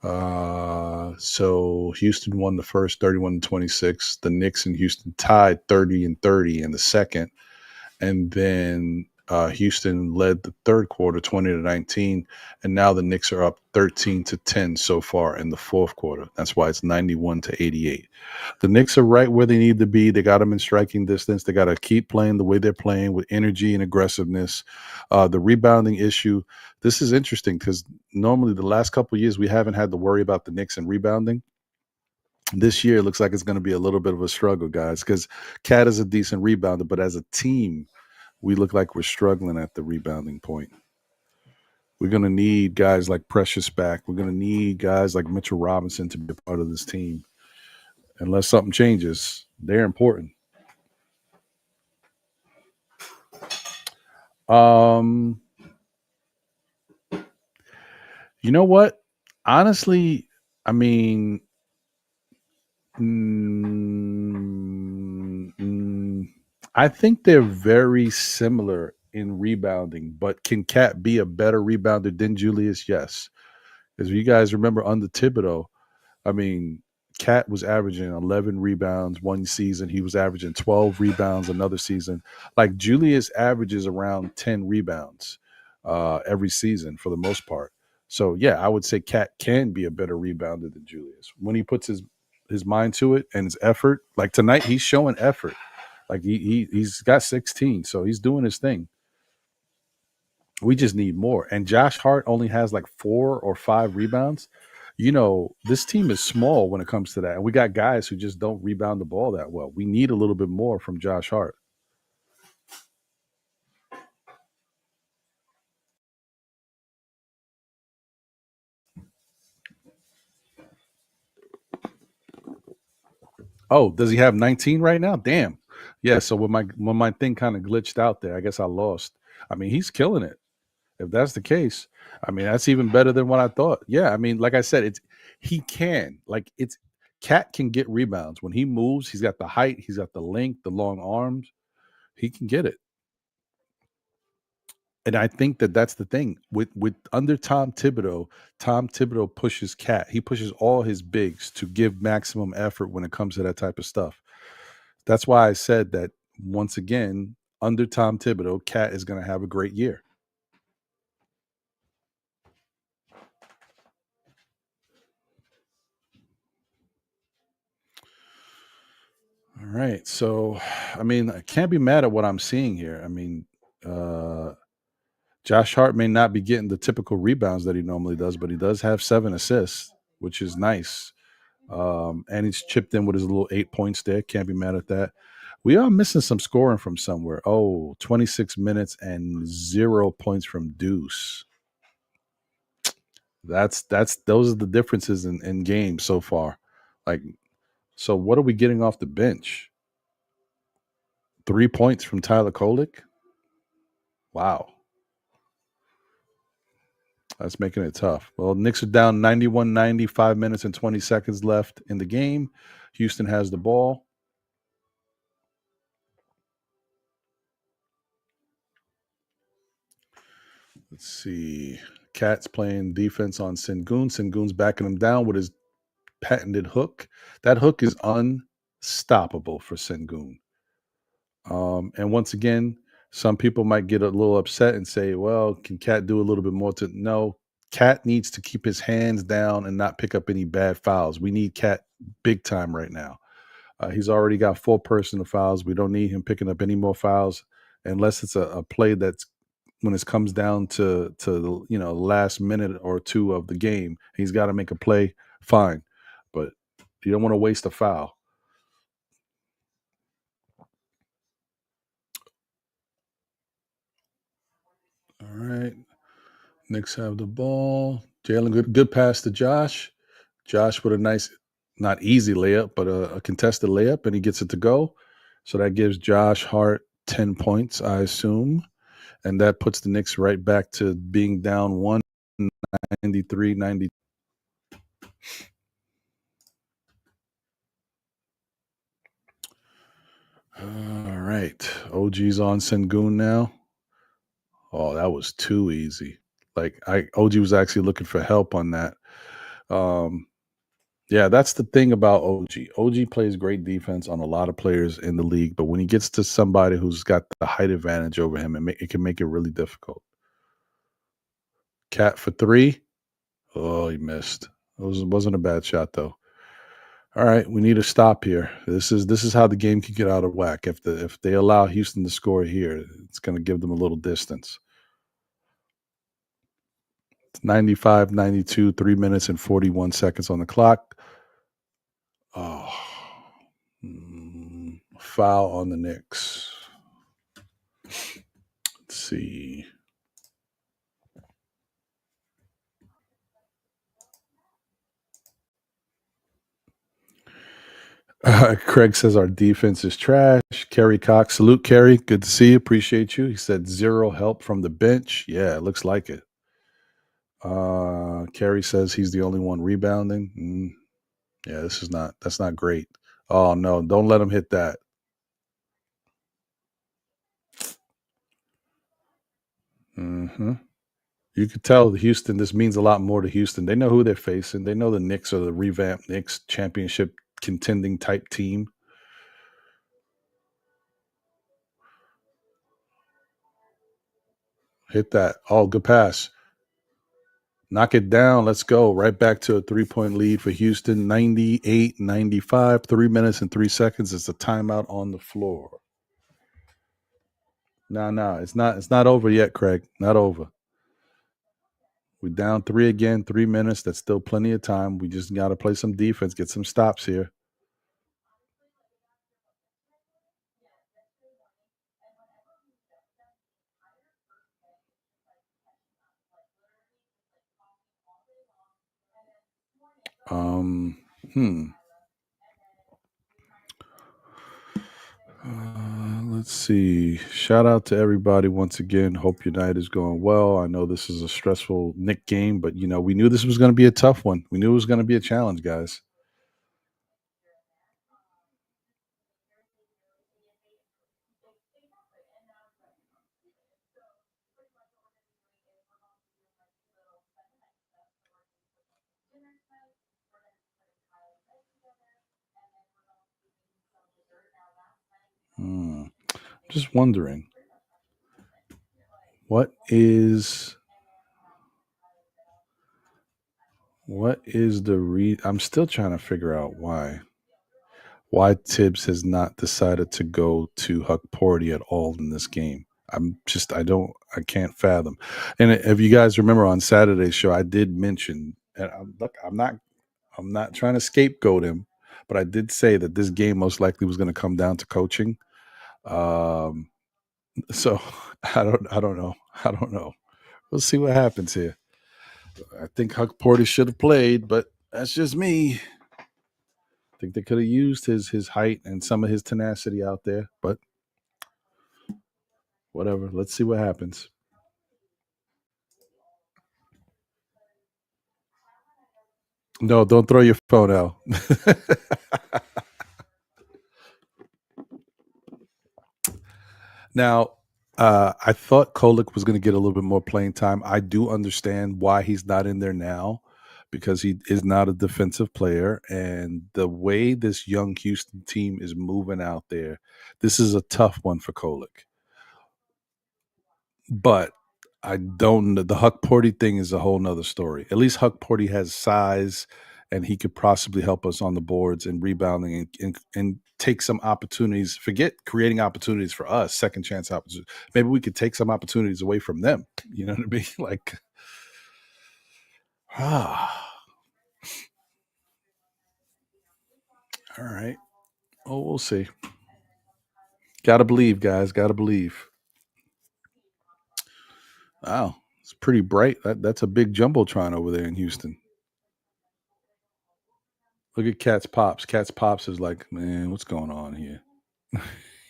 So Houston won the first 31-26. The Knicks and Houston tied 30-30 in the second. And then Houston led the third quarter 20-19, and now the Knicks are up 13-10 so far in the fourth quarter. That's why it's 91-88. The Knicks are right where they need to be. They got them in striking distance. They got to keep playing the way they're playing with energy and aggressiveness. The rebounding issue, this is interesting because normally the last couple of years we haven't had to worry about the Knicks and rebounding. This year it looks like it's going to be a little bit of a struggle, guys, because Cat is a decent rebounder, but as a team, we look like we're struggling at the rebounding point. We're going to need guys like Precious back. We're going to need guys like Mitchell Robinson to be a part of this team. Unless something changes, they're important. You know what? Honestly, I mean, I think they're very similar in rebounding, but can Cat be a better rebounder than Julius? Yes. Because you guys remember under Thibodeau, I mean, Cat was averaging 11 rebounds one season. He was averaging 12 rebounds another season. Like Julius averages around 10 rebounds every season for the most part. So, yeah, I would say Cat can be a better rebounder than Julius. When he puts his mind to it and his effort, like tonight, he's showing effort. Like he's got 16, so he's doing his thing. We just need more. And Josh Hart only has like 4 or 5 rebounds. You know, this team is small when it comes to that. And we got guys who just don't rebound the ball that well. We need a little bit more from Josh Hart. Oh, does he have 19 right now? Damn. Yeah, so when my thing kind of glitched out there, I guess I lost. I mean, he's killing it. If that's the case, I mean, that's even better than what I thought. Yeah, I mean, like I said, he can. Like it's Cat can get rebounds. When he moves, he's got the height, he's got the length, the long arms. He can get it. And I think that that's the thing with under Tom Thibodeau. Tom Thibodeau pushes Cat. He pushes all his bigs to give maximum effort when it comes to that type of stuff. That's why I said that once again, under Tom Thibodeau, Cat is going to have a great year. All right. So, I mean, I can't be mad at what I'm seeing here. I mean, Josh Hart may not be getting the typical rebounds that he normally does, but he does have 7 assists, which is nice. And he's chipped in with his little 8 points there. Can't be mad at that. We are missing some scoring from somewhere. Oh, 26 minutes and 0 points from Deuce. Those are the differences in games so far. Like, so what are we getting off the bench? 3 points from Tyler Kolek? Wow. That's making it tough. Well, Knicks are down 91-90, 5 minutes and 20 seconds left in the game. Houston has the ball. Let's see. Cat's playing defense on Sengun. Sengun's backing him down with his patented hook. That hook is unstoppable for Sengun. And once again, some people might get a little upset and say, well, can Cat do a little bit more to no? Cat needs to keep his hands down and not pick up any bad fouls. We need Cat big time right now. He's already got 4 personal fouls. We don't need him picking up any more fouls unless it's a play that's when it comes down to the last minute or two of the game. He's got to make a play. Fine, but you don't want to waste a foul. All right. Knicks have the ball. Jalen, good pass to Josh. Josh with a nice, not easy layup, but a contested layup, and he gets it to go. So that gives Josh Hart 10 points, I assume. And that puts the Knicks right back to being down 193-90. All right. OG's on Sengun now. Oh, that was too easy. Like OG was actually looking for help on that. Yeah, that's the thing about OG. OG plays great defense on a lot of players in the league, but when he gets to somebody who's got the height advantage over him, it can make it really difficult. Cat for 3. Oh, he missed. Wasn't a bad shot though. All right, we need a stop here. This is how the game can get out of whack. If they allow Houston to score here, it's going to give them a little distance. It's 95-92, 3 minutes and 41 seconds on the clock. Oh, foul on the Knicks. Let's see. Craig says our defense is trash. Kerry Cox, salute Kerry. Good to see you. Appreciate you. He said 0 help from the bench. Yeah, it looks like it. Kerry says he's the only one rebounding. Yeah, that's not great. Oh no, don't let him hit that. You could tell Houston, this means a lot more to Houston. They know who they're facing. They know the Knicks are the revamped Knicks championship contending type team. Hit that. Oh, good pass. Knock it down. Let's go. Right back to a 3-point lead for Houston. 98-95. 3 minutes and 3 seconds. It's a timeout on the floor. No. It's not over yet, Craig. Not over. We're down 3 again. 3 minutes. That's still plenty of time. We just got to play some defense. Get some stops here. Let's see. Shout out to everybody once again. Hope your night is going well. I know this is a stressful Knick game, but we knew this was going to be a tough one. We knew it was going to be a challenge, guys. Just wondering, what is the I'm still trying to figure out why Tibbs has not decided to go to Hukporti at all in this game. I can't fathom. And if you guys remember on Saturday's show, I did mention, and I'm not trying to scapegoat him, but I did say that this game most likely was going to come down to coaching. So I don't know. We'll see what happens here. I think Hukporti should have played, but that's just me. I think they could have used his height and some of his tenacity out there, but whatever. Let's see what happens. No, don't throw your phone out. Now, I thought Kolek was going to get a little bit more playing time. I do understand why he's not in there now, because he is not a defensive player. And the way this young Houston team is moving out there, this is a tough one for Kolek. But I don't know. The Hukporti thing is a whole nother story. At least Hukporti has size, and he could possibly help us on the boards and rebounding and take some opportunities. Forget creating opportunities for us, second chance opportunities. Maybe we could take some opportunities away from them. You know what I mean? Like, all right. Oh, we'll see. Gotta believe, guys. Gotta believe. Wow, it's pretty bright. That's a big jumbotron over there in Houston. Look at Cat's Pops. Cat's Pops is like, man, what's going on here?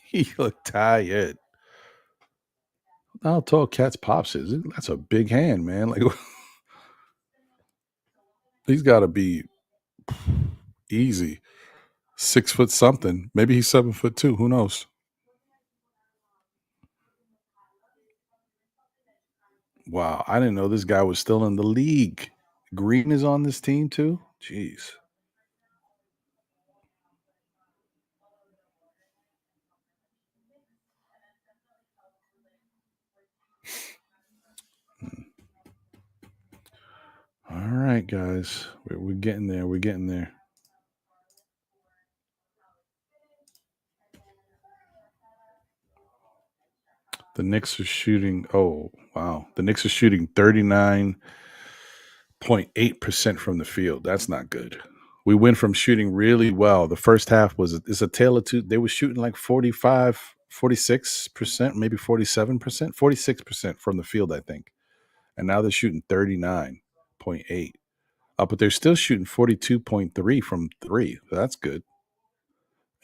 He looked tired. How tall Cat's pops is? That's a big hand, man. Like he's got to be easy 6 foot something. Maybe he's 7'2". Who knows? Wow, I didn't know this guy was still in the league. Green is on this team too. Jeez. All right, guys, we're getting there. We're getting there. The Knicks are shooting. Oh, wow. The Knicks are shooting 39.8% from the field. That's not good. We went from shooting really well. The first half is a tale of two. They were shooting like 45, 46%, maybe 47%, 46% from the field, I think. And now they're shooting 39.8. But they're still shooting 42.3 from three. So that's good.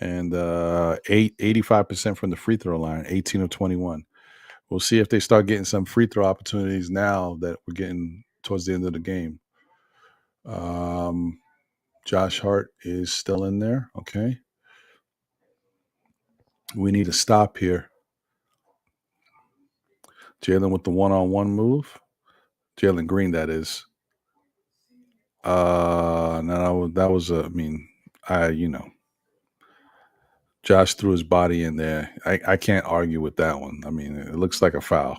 And 85% from the free throw line, 18 of 21. We'll see if they start getting some free throw opportunities now that we're getting towards the end of the game. Josh Hart is still in there. Okay. We need a stop here. Jalen with the one-on-one move. Jalen Green, that is. No, that was Josh threw his body in there. I can't argue with that one. I mean, it looks like a foul.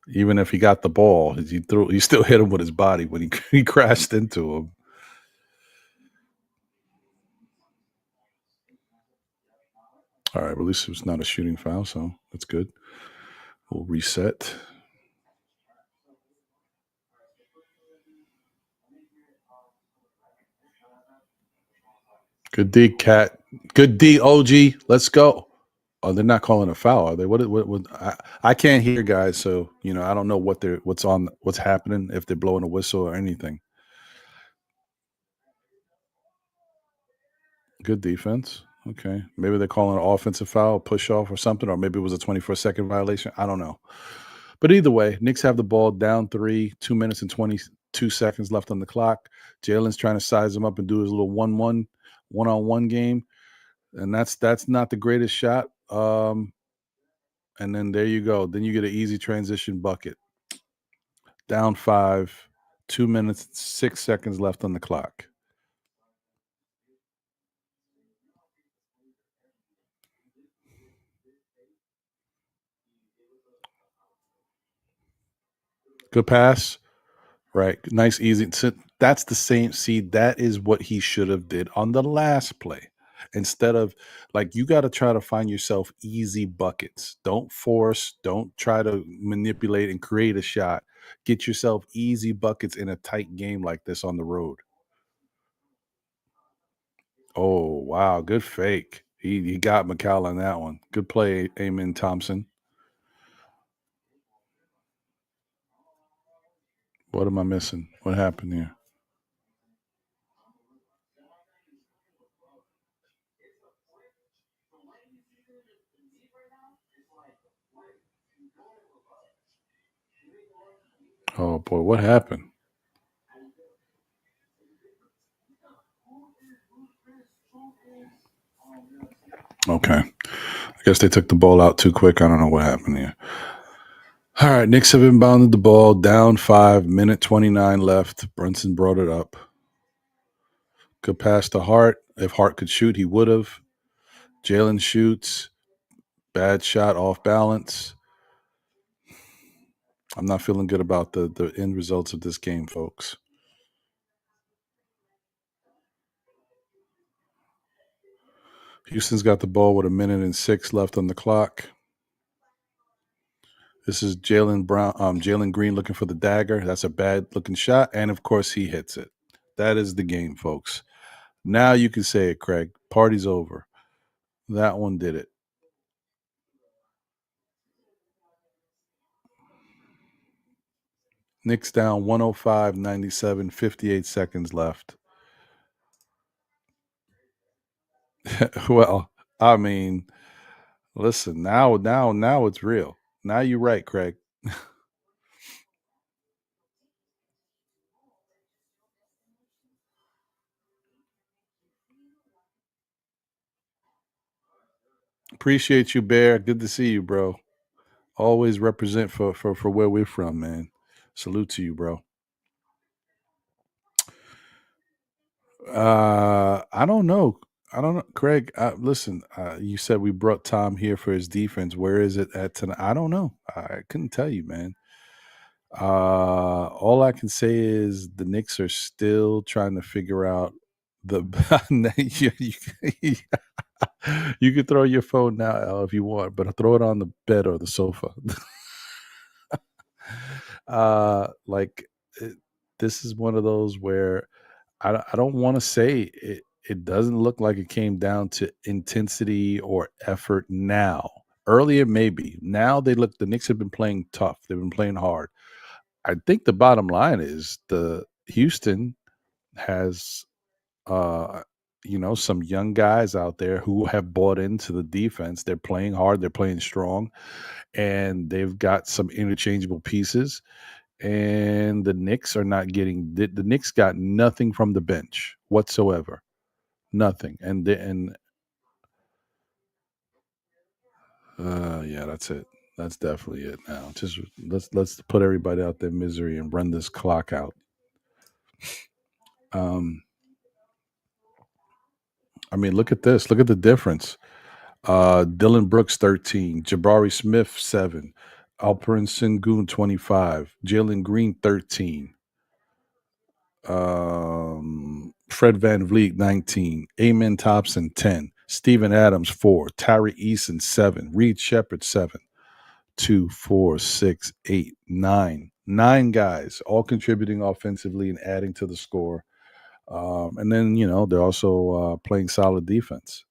Even if he got the ball, he still hit him with his body when he crashed into him. All right, well, at least it was not a shooting foul, so that's good. We'll reset. Good D, Cat. Good D, OG. Let's go. Oh, they're not calling a foul, are they? What I can't hear, guys. So I don't know what's happening, if they're blowing a whistle or anything. Good defense. Okay, maybe they're calling an offensive foul, push off, or something, or maybe it was a 24-second violation. I don't know. But either way, Knicks have the ball down 3, 2 minutes and 22 seconds left on the clock. Jalen's trying to size him up and do his little one-on-one game, and that's not the greatest shot. And then there you go. Then you get an easy transition bucket. Down 5, 2 minutes, 6 seconds left on the clock. Good pass. Right. Nice, easy. That's the same. See, that is what he should have did on the last play. Instead of, like, you got to try to find yourself easy buckets. Don't force. Don't try to manipulate and create a shot. Get yourself easy buckets in a tight game like this on the road. Oh, wow. Good fake. He got McCall on that one. Good play, Amen Thompson. What am I missing? What happened here? Oh, boy. What happened? Okay. I guess they took the ball out too quick. I don't know what happened here. All right. Knicks have inbounded the ball. Down 5, minute 29 left. Brunson brought it up. Good pass to Hart. If Hart could shoot, he would have. Jalen shoots. Bad shot, off balance. I'm not feeling good about the end results of this game, folks. Houston's got the ball with 1:06 left on the clock. This is Jalen Green looking for the dagger. That's a bad looking shot, and of course he hits it. That is the game, folks. Now you can say it, Craig. Party's over. That one did it. Knicks down 105-97, 58 seconds left. Well, I mean, Listen, now it's real. Now you're right, Craig. Appreciate you, Bear. Good to see you, bro. Always represent for where we're from, man. Salute to you, bro. I don't know. I don't know, Craig. Listen, you said we brought Tom here for his defense. Where is it at tonight? I don't know. I couldn't tell you, man. All I can say is the Knicks are still trying to figure out the. you, you can throw your phone now if you want, but throw it on the bed or the sofa. Like this is one of those where I don't want to say it. It doesn't look like it came down to intensity or effort now. Earlier, maybe. Now the Knicks have been playing tough. They've been playing hard. I think the bottom line is the Houston has uh some young guys out there who have bought into the defense. They're playing hard, they're playing strong, and they've got some interchangeable pieces. And the Knicks are not getting the Knicks got nothing from the bench whatsoever. Nothing. Yeah, that's it. That's definitely it now. Just let's put everybody out their misery and run this clock out. Um I mean, look at this. Look at the difference. Dylan Brooks 13, Jabari Smith 7, Alperen Sengun 25, Jalen Green 13, Fred Van Vliet 19, Amen Thompson 10, Steven Adams 4, Tyree Eason 7, Reed Shepard 7, 2, 4, 6, 8, 9. 9 guys all contributing offensively and adding to the score. And then, they're also playing solid defense.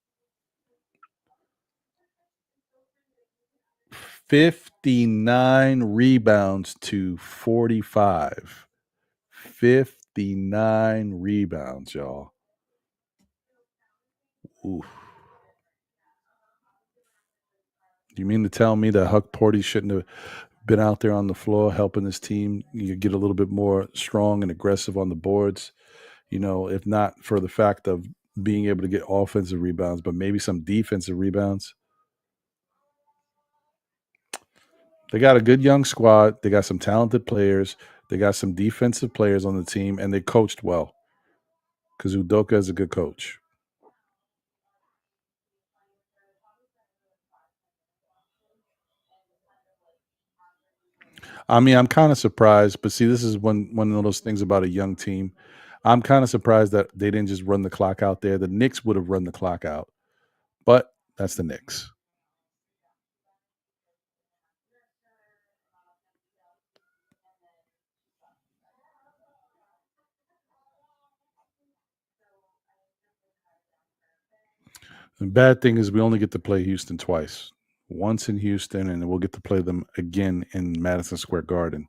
59 rebounds to 45. 59 rebounds, y'all. Oof. Do you mean to tell me that Hukporti shouldn't have been out there on the floor helping his team get a little bit more strong and aggressive on the boards? If not for the fact of being able to get offensive rebounds, but maybe some defensive rebounds. They got a good young squad. They got some talented players. They got some defensive players on the team, and they coached well because Udoka is a good coach. I mean, I'm kind of surprised, but see, this is one of those things about a young team. I'm kind of surprised that they didn't just run the clock out there. The Knicks would have run the clock out, but that's the Knicks. The bad thing is we only get to play Houston twice. Once in Houston, and we'll get to play them again in Madison Square Garden.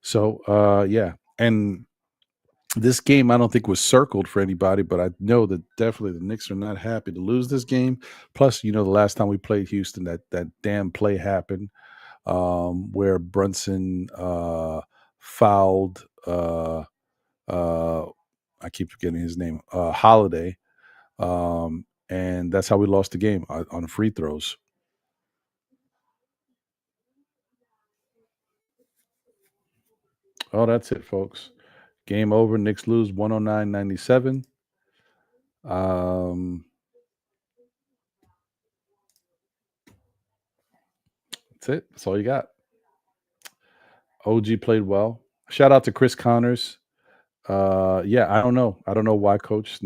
So, yeah. And this game, I don't think was circled for anybody, but I know that definitely the Knicks are not happy to lose this game. Plus, the last time we played Houston, that damn play happened where Brunson fouled. I keep forgetting his name. Holiday. And that's how we lost the game on free throws. Oh, that's it, folks. Game over. Knicks lose 109-97. That's it. That's all you got. OG played well. Shout out to Chris Connors. Yeah, I don't know. I don't know why coach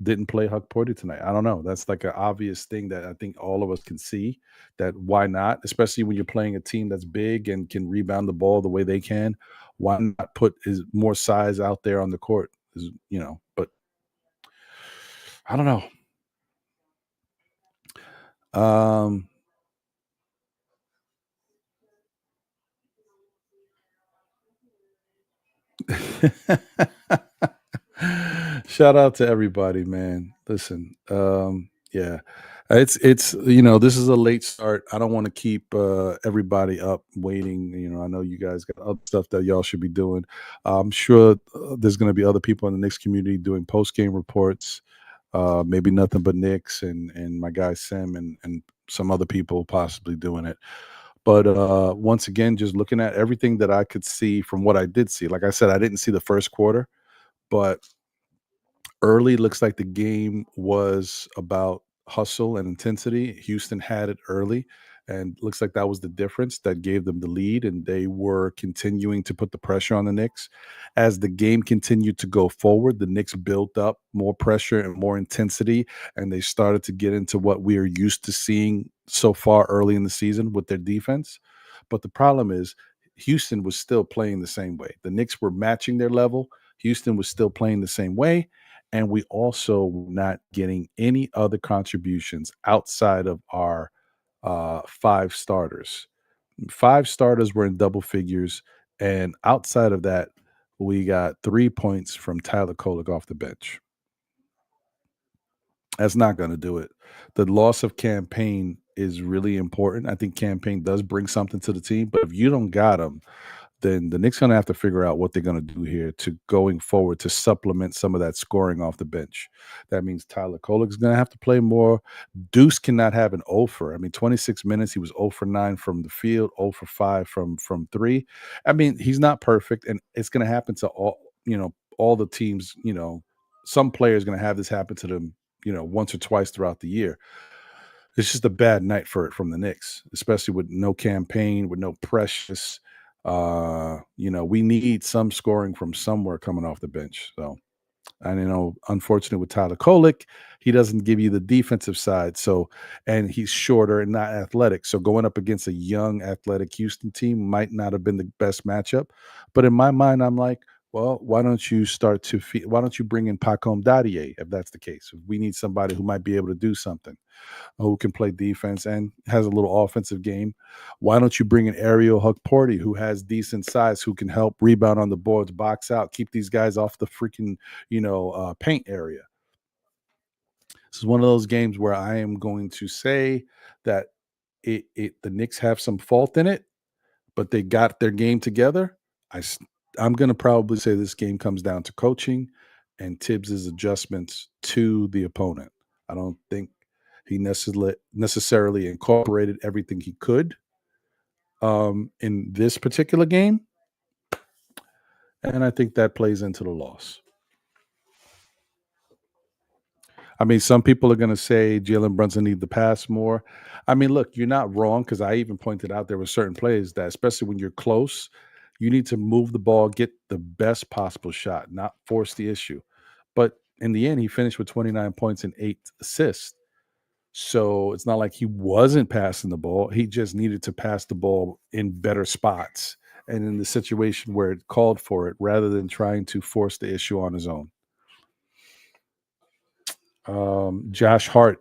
didn't play Hukporti tonight. I don't know. That's like an obvious thing that I think all of us can see. That why not? Especially when you're playing a team that's big and can rebound the ball the way they can. Why not put more size out there on the court? But I don't know. Shout out to everybody, man. Listen, Yeah. It's this is a late start. I don't want to keep everybody up waiting. I know you guys got other stuff that y'all should be doing. I'm sure there's going to be other people in the Knicks community doing post game reports. Maybe nothing but Knicks and my guy Sim and some other people possibly doing it. But once again, just looking at everything that I could see from what I did see. Like I said, I didn't see the first quarter, but early looks like the game was about hustle and intensity. Houston had it early, and looks like that was the difference that gave them the lead, and they were continuing to put the pressure on the Knicks. As the game continued to go forward, the Knicks built up more pressure and more intensity, and they started to get into what we are used to seeing so far early in the season with their defense. But the problem is Houston was still playing the same way. The Knicks were matching their level. Houston was still playing the same way, and we also were not getting any other contributions outside of our five starters. Five starters were in double figures, and outside of that, we got 3 points from Tyler Kolek off the bench. That's not going to do it. The loss of Campaign is really important. I think Campaign does bring something to the team, but if you don't got him, then the Knicks gonna have to figure out what they're gonna do here to going forward to supplement some of that scoring off the bench. That means Tyler Kolek's gonna have to play more. Deuce cannot have an offer. I mean, 26 minutes, he was 0 for 9 from the field, 0 for 5 from three. I mean, he's not perfect, and it's gonna happen to all the teams. Some players gonna have this happen to them, once or twice throughout the year. It's just a bad night for it from the Knicks, especially with no Campaign, with no Precious. We need some scoring from somewhere coming off the bench. So, and unfortunately with Tyler Kolek, he doesn't give you the defensive side. So, and he's shorter and not athletic. So, going up against a young athletic Houston team might not have been the best matchup. But in my mind, I'm like, well, why don't you why don't you bring in Pacom Dadier if that's the case? We need somebody who might be able to do something, who can play defense and has a little offensive game. Why don't you bring in Ariel Hukporti, who has decent size, who can help rebound on the boards, box out, keep these guys off the freaking, paint area. This is one of those games where I am going to say that the Knicks have some fault in it, but they got their game together. I'm going to probably say this game comes down to coaching and Tibbs's adjustments to the opponent. I don't think he necessarily incorporated everything he could in this particular game, and I think that plays into the loss. I mean, some people are going to say Jalen Brunson need to pass more. I mean, look, you're not wrong, because I even pointed out there were certain plays that, especially when you're close, you need to move the ball, get the best possible shot, not force the issue. But in the end, he finished with 29 points and 8 assists. So it's not like he wasn't passing the ball. He just needed to pass the ball in better spots and in the situation where it called for it, rather than trying to force the issue on his own. Josh Hart,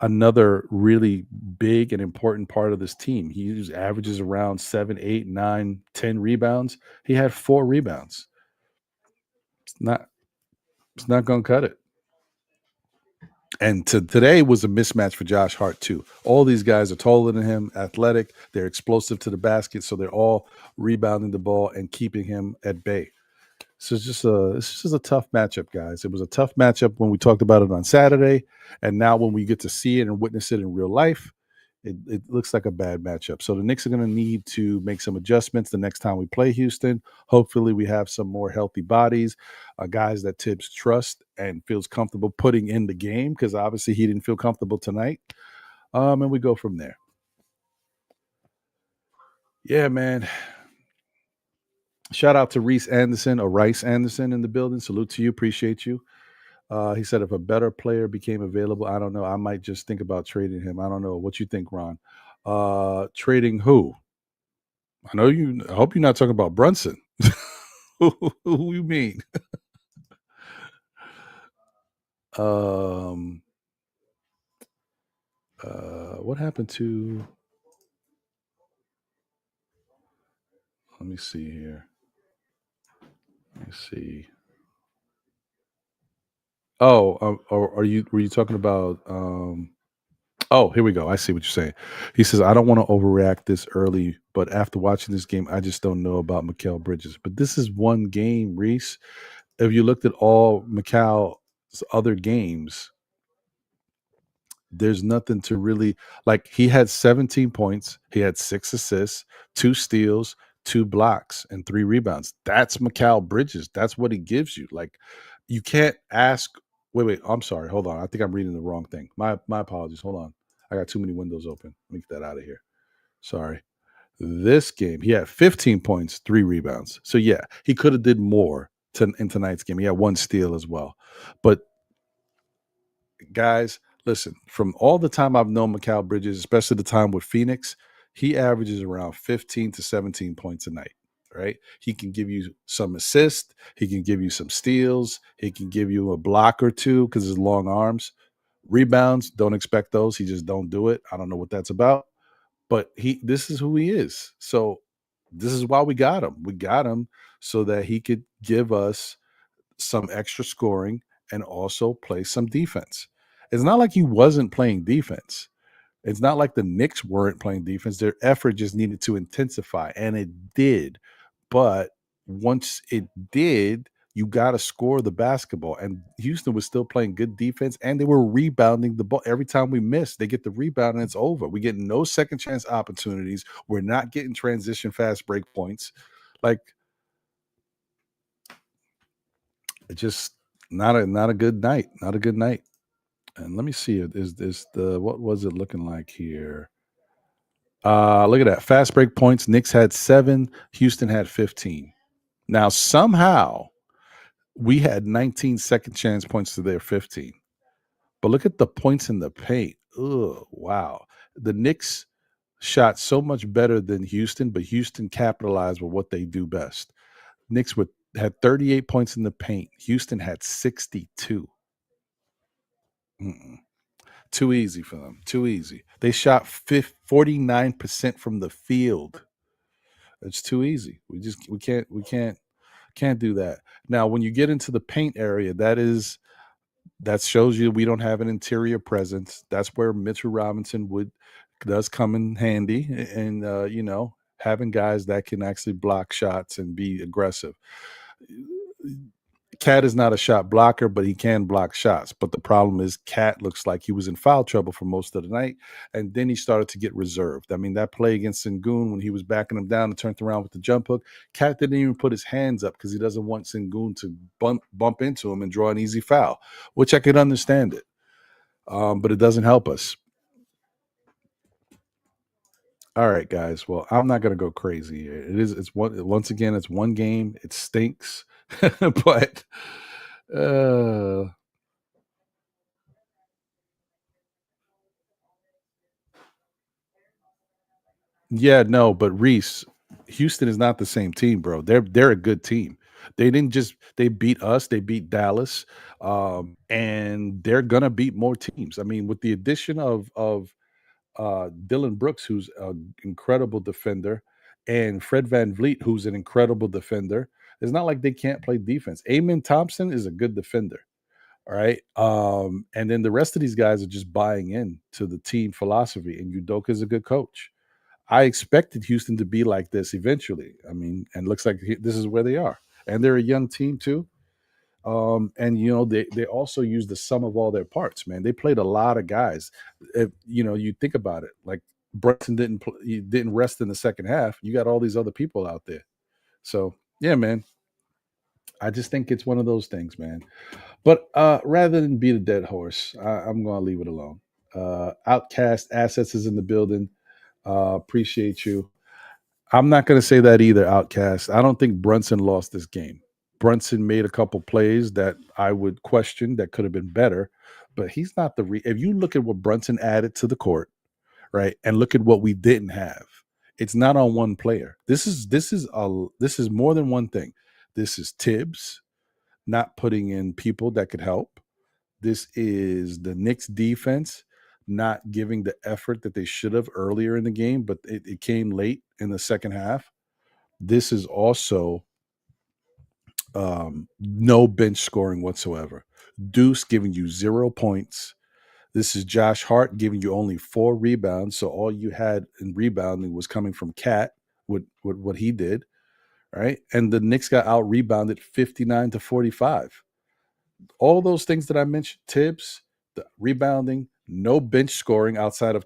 another really big and important part of this team. He averages around 7, 8, 9, 10 rebounds. He had 4 rebounds. It's not going to cut it. And today was a mismatch for Josh Hart too. All these guys are taller than him, athletic. They're explosive to the basket, so they're all rebounding the ball and keeping him at bay. So it's just a tough matchup, guys. It was a tough matchup when we talked about it on Saturday, and now when we get to see it and witness it in real life, it looks like a bad matchup. So the Knicks are going to need to make some adjustments the next time we play Houston. Hopefully, we have some more healthy bodies, guys that Tibbs trusts and feels comfortable putting in the game, because obviously he didn't feel comfortable tonight. And we go from there. Yeah, man. Shout out to Rice Anderson in the building. Salute to you. Appreciate you. He said if a better player became available, I don't know, I might just think about trading him. I don't know. What you think, Ron? Trading who? I hope you're not talking about Brunson. Who you mean? What happened to? Let me see here. Let me see. Oh, were you talking about? Oh, here we go. I see what you're saying. He says, I don't want to overreact this early, but after watching this game, I just don't know about Mikal Bridges. But this is one game, Reese. If you looked at all Mikal's other games, there's nothing to really like. He had 17 points, he had 6 assists, 2 steals, 2 blocks, and 3 rebounds. That's Mikal Bridges. That's what he gives you. Like, you can't ask. Wait. I'm sorry. Hold on. I think I'm reading the wrong thing. My apologies. Hold on. I got too many windows open. Let me get that out of here. Sorry. This game, he had 15 points, 3 rebounds. So yeah, he could have did more in tonight's game. He had 1 steal as well. But guys, listen, from all the time I've known Mikal Bridges, especially the time with Phoenix, he averages around 15 to 17 points a night, right? He can give you some assists, he can give you some steals, he can give you a block or two because his long arms. Rebounds, don't expect those. He just don't do it. I don't know what that's about. But this is who he is. So this is why we got him. We got him so that he could give us some extra scoring and also play some defense. It's not like he wasn't playing defense. It's not like the Knicks weren't playing defense. Their effort just needed to intensify, and it did. But once it did, you got to score the basketball. And Houston was still playing good defense, and they were rebounding the ball. Every time we miss, they get the rebound, and it's over. We get no second chance opportunities. We're not getting transition fast break points. Like, it's just not a good night. Not a good night. And let me see it. Is this what was it looking like here? Look at that. Fast break points. Knicks had 7, Houston had 15. Now, somehow we had 19 second chance points to their 15. But look at the points in the paint. Oh, wow. The Knicks shot so much better than Houston, but Houston capitalized with what they do best. Knicks had 38 points in the paint. Houston had 62. Mm-mm. Too easy for them. Too easy. They shot 49% from the field. It's too easy. We can't do that. Now, when you get into the paint area, that shows you we don't have an interior presence. That's where Mitchell Robinson does come in handy, and having guys that can actually block shots and be aggressive. Cat is not a shot blocker, but he can block shots. But the problem is Cat looks like he was in foul trouble for most of the night, and then he started to get reserved. I mean, that play against Sengun when he was backing him down and turned around with the jump hook, Cat didn't even put his hands up because he doesn't want Sengun to bump into him and draw an easy foul, which I could understand it. But it doesn't help us. All right, guys. Well, I'm not going to go crazy here. Once again, it's one game. It stinks, but yeah, no, but Reese, Houston is not the same team, bro. They're a good team. They beat us, they beat Dallas, and they're gonna beat more teams. I mean, with the addition of Dylan Brooks, who's an incredible defender, and Fred Van Vliet, who's an incredible defender. It's not like they can't play defense. Amen Thompson is a good defender. All right. And then the rest of these guys are just buying in to the team philosophy, and Udoka is a good coach. I expected Houston to be like this eventually. I mean, and looks like this is where they are. And they're a young team too. And they also use the sum of all their parts, man. They played a lot of guys. If, you think about it, like Brunson didn't rest in the second half. You got all these other people out there. So yeah, man. I just think it's one of those things, man. But rather than beat a dead horse, I'm going to leave it alone. Outcast Assets is in the building. Appreciate you. I'm not going to say that either, Outcast. I don't think Brunson lost this game. Brunson made a couple plays that I would question that could have been better, but he's not if you look at what Brunson added to the court, right, and look at what we didn't have, it's not on one player. This is more than one thing. This is Tibbs not putting in people that could help. This is the Knicks defense not giving the effort that they should have earlier in the game, but it came late in the second half. This is also no bench scoring whatsoever. Deuce giving you 0 points. This is Josh Hart giving you only 4 rebounds. So all you had in rebounding was coming from Cat with what he did, right? And the Knicks got out rebounded 59-45. All those things that I mentioned, Tibbs, the rebounding, no bench scoring outside of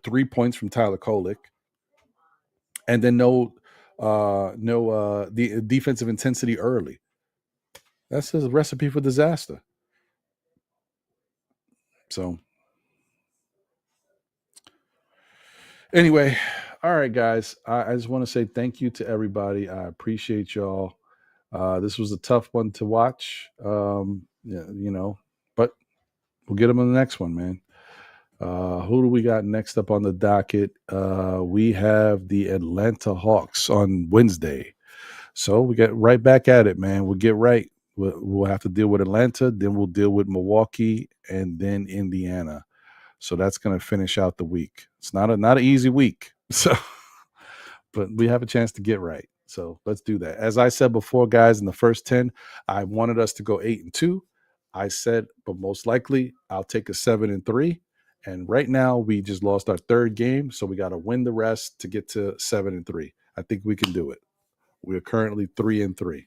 3 points from Tyler Kolek, and then no the defensive intensity early. That's a recipe for disaster. So anyway, all right, guys. I just want to say thank you to everybody. I appreciate y'all. This was a tough one to watch. But we'll get them on the next one, man. Who do we got next up on the docket? We have the Atlanta Hawks on Wednesday. So we get right back at it, man. We'll get right. We'll have to deal with Atlanta, then we'll deal with Milwaukee, and then Indiana. So that's going to finish out the week. It's not an easy week. So, but we have a chance to get right. So let's do that. As I said before, guys, in the first 10, I wanted us to go 8-2. I said, but most likely I'll take a 7-3. And right now we just lost our third game. So we got to win the rest to get to 7-3. I think we can do it. We are currently 3-3.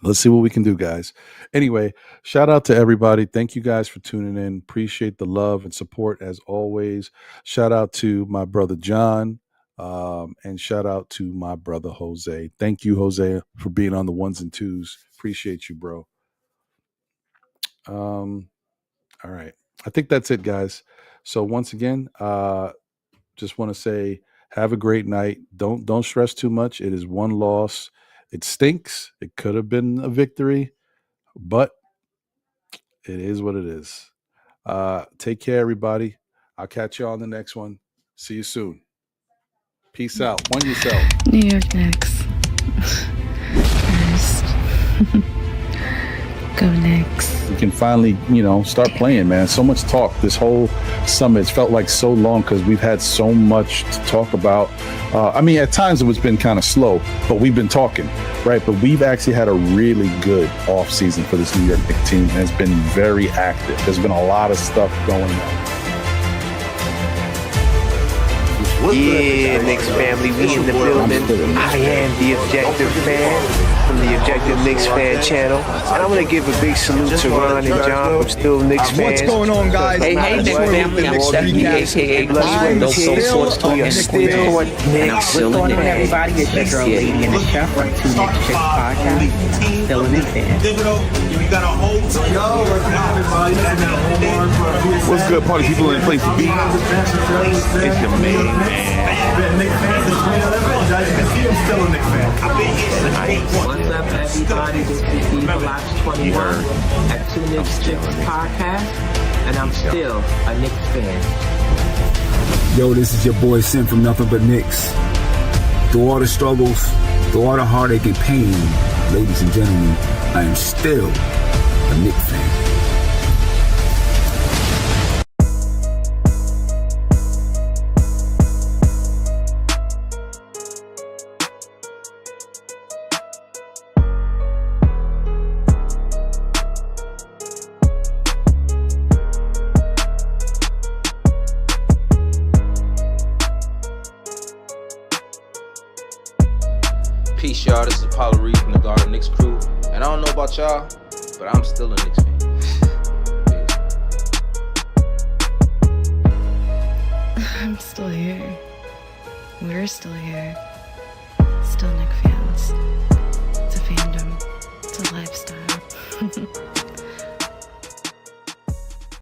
Let's see what we can do, guys. Anyway, shout out to everybody. Thank you guys for tuning in. Appreciate the love and support as always. Shout out to my brother John, and shout out to my brother Jose. Thank you, Jose, for being on the 1s and 2s. Appreciate you, bro. All right. I think that's it, guys. So once again, just want to say have a great night. Don't stress too much. It is one loss. It stinks. It could have been a victory, but it is what it is. Take care, everybody. I'll catch you on the next one. See you soon. Peace out. One yourself. New York Knicks. First. Go Knicks. We can finally, start playing, man. So much talk this whole summer. It's felt like so long because we've had so much to talk about. At times it's been kind of slow, but we've been talking, right? But we've actually had a really good off season for this New York Knicks team, and it's been very active. There's been a lot of stuff going on. Yeah, Knicks family, we in the building. I am the Objective Fan from the Objective Knicks Fan channel. And I want to give a big salute to Ron and John from Still Knicks Fans. What's going on, guys? Hey, Knicks family, I'm Stephanie, a.k.a. Blood Sweat Tears. We are still Knicks. What's going on, everybody? It's your girl, Lady in the Chef from Two Knicks Chicks Podcast. Still a Knicks fan. What's good, party people in the place to be? It's your main man. What's up, everybody? This is Steve Lodge 21 at Two Knicks Chicks Podcast, and I'm still a Knicks fan. Yo, this is your boy Sim from Nothing But Knicks. Through all the struggles, through all the heartache and pain, ladies and gentlemen, I am still a Knicks fan. Peace, y'all. This is Apollo Reed from the Garden Knicks crew. And I don't know about y'all, but I'm still a Knicks fan. I'm still here. We're still here. Still Knicks fans. It's a fandom. It's a lifestyle.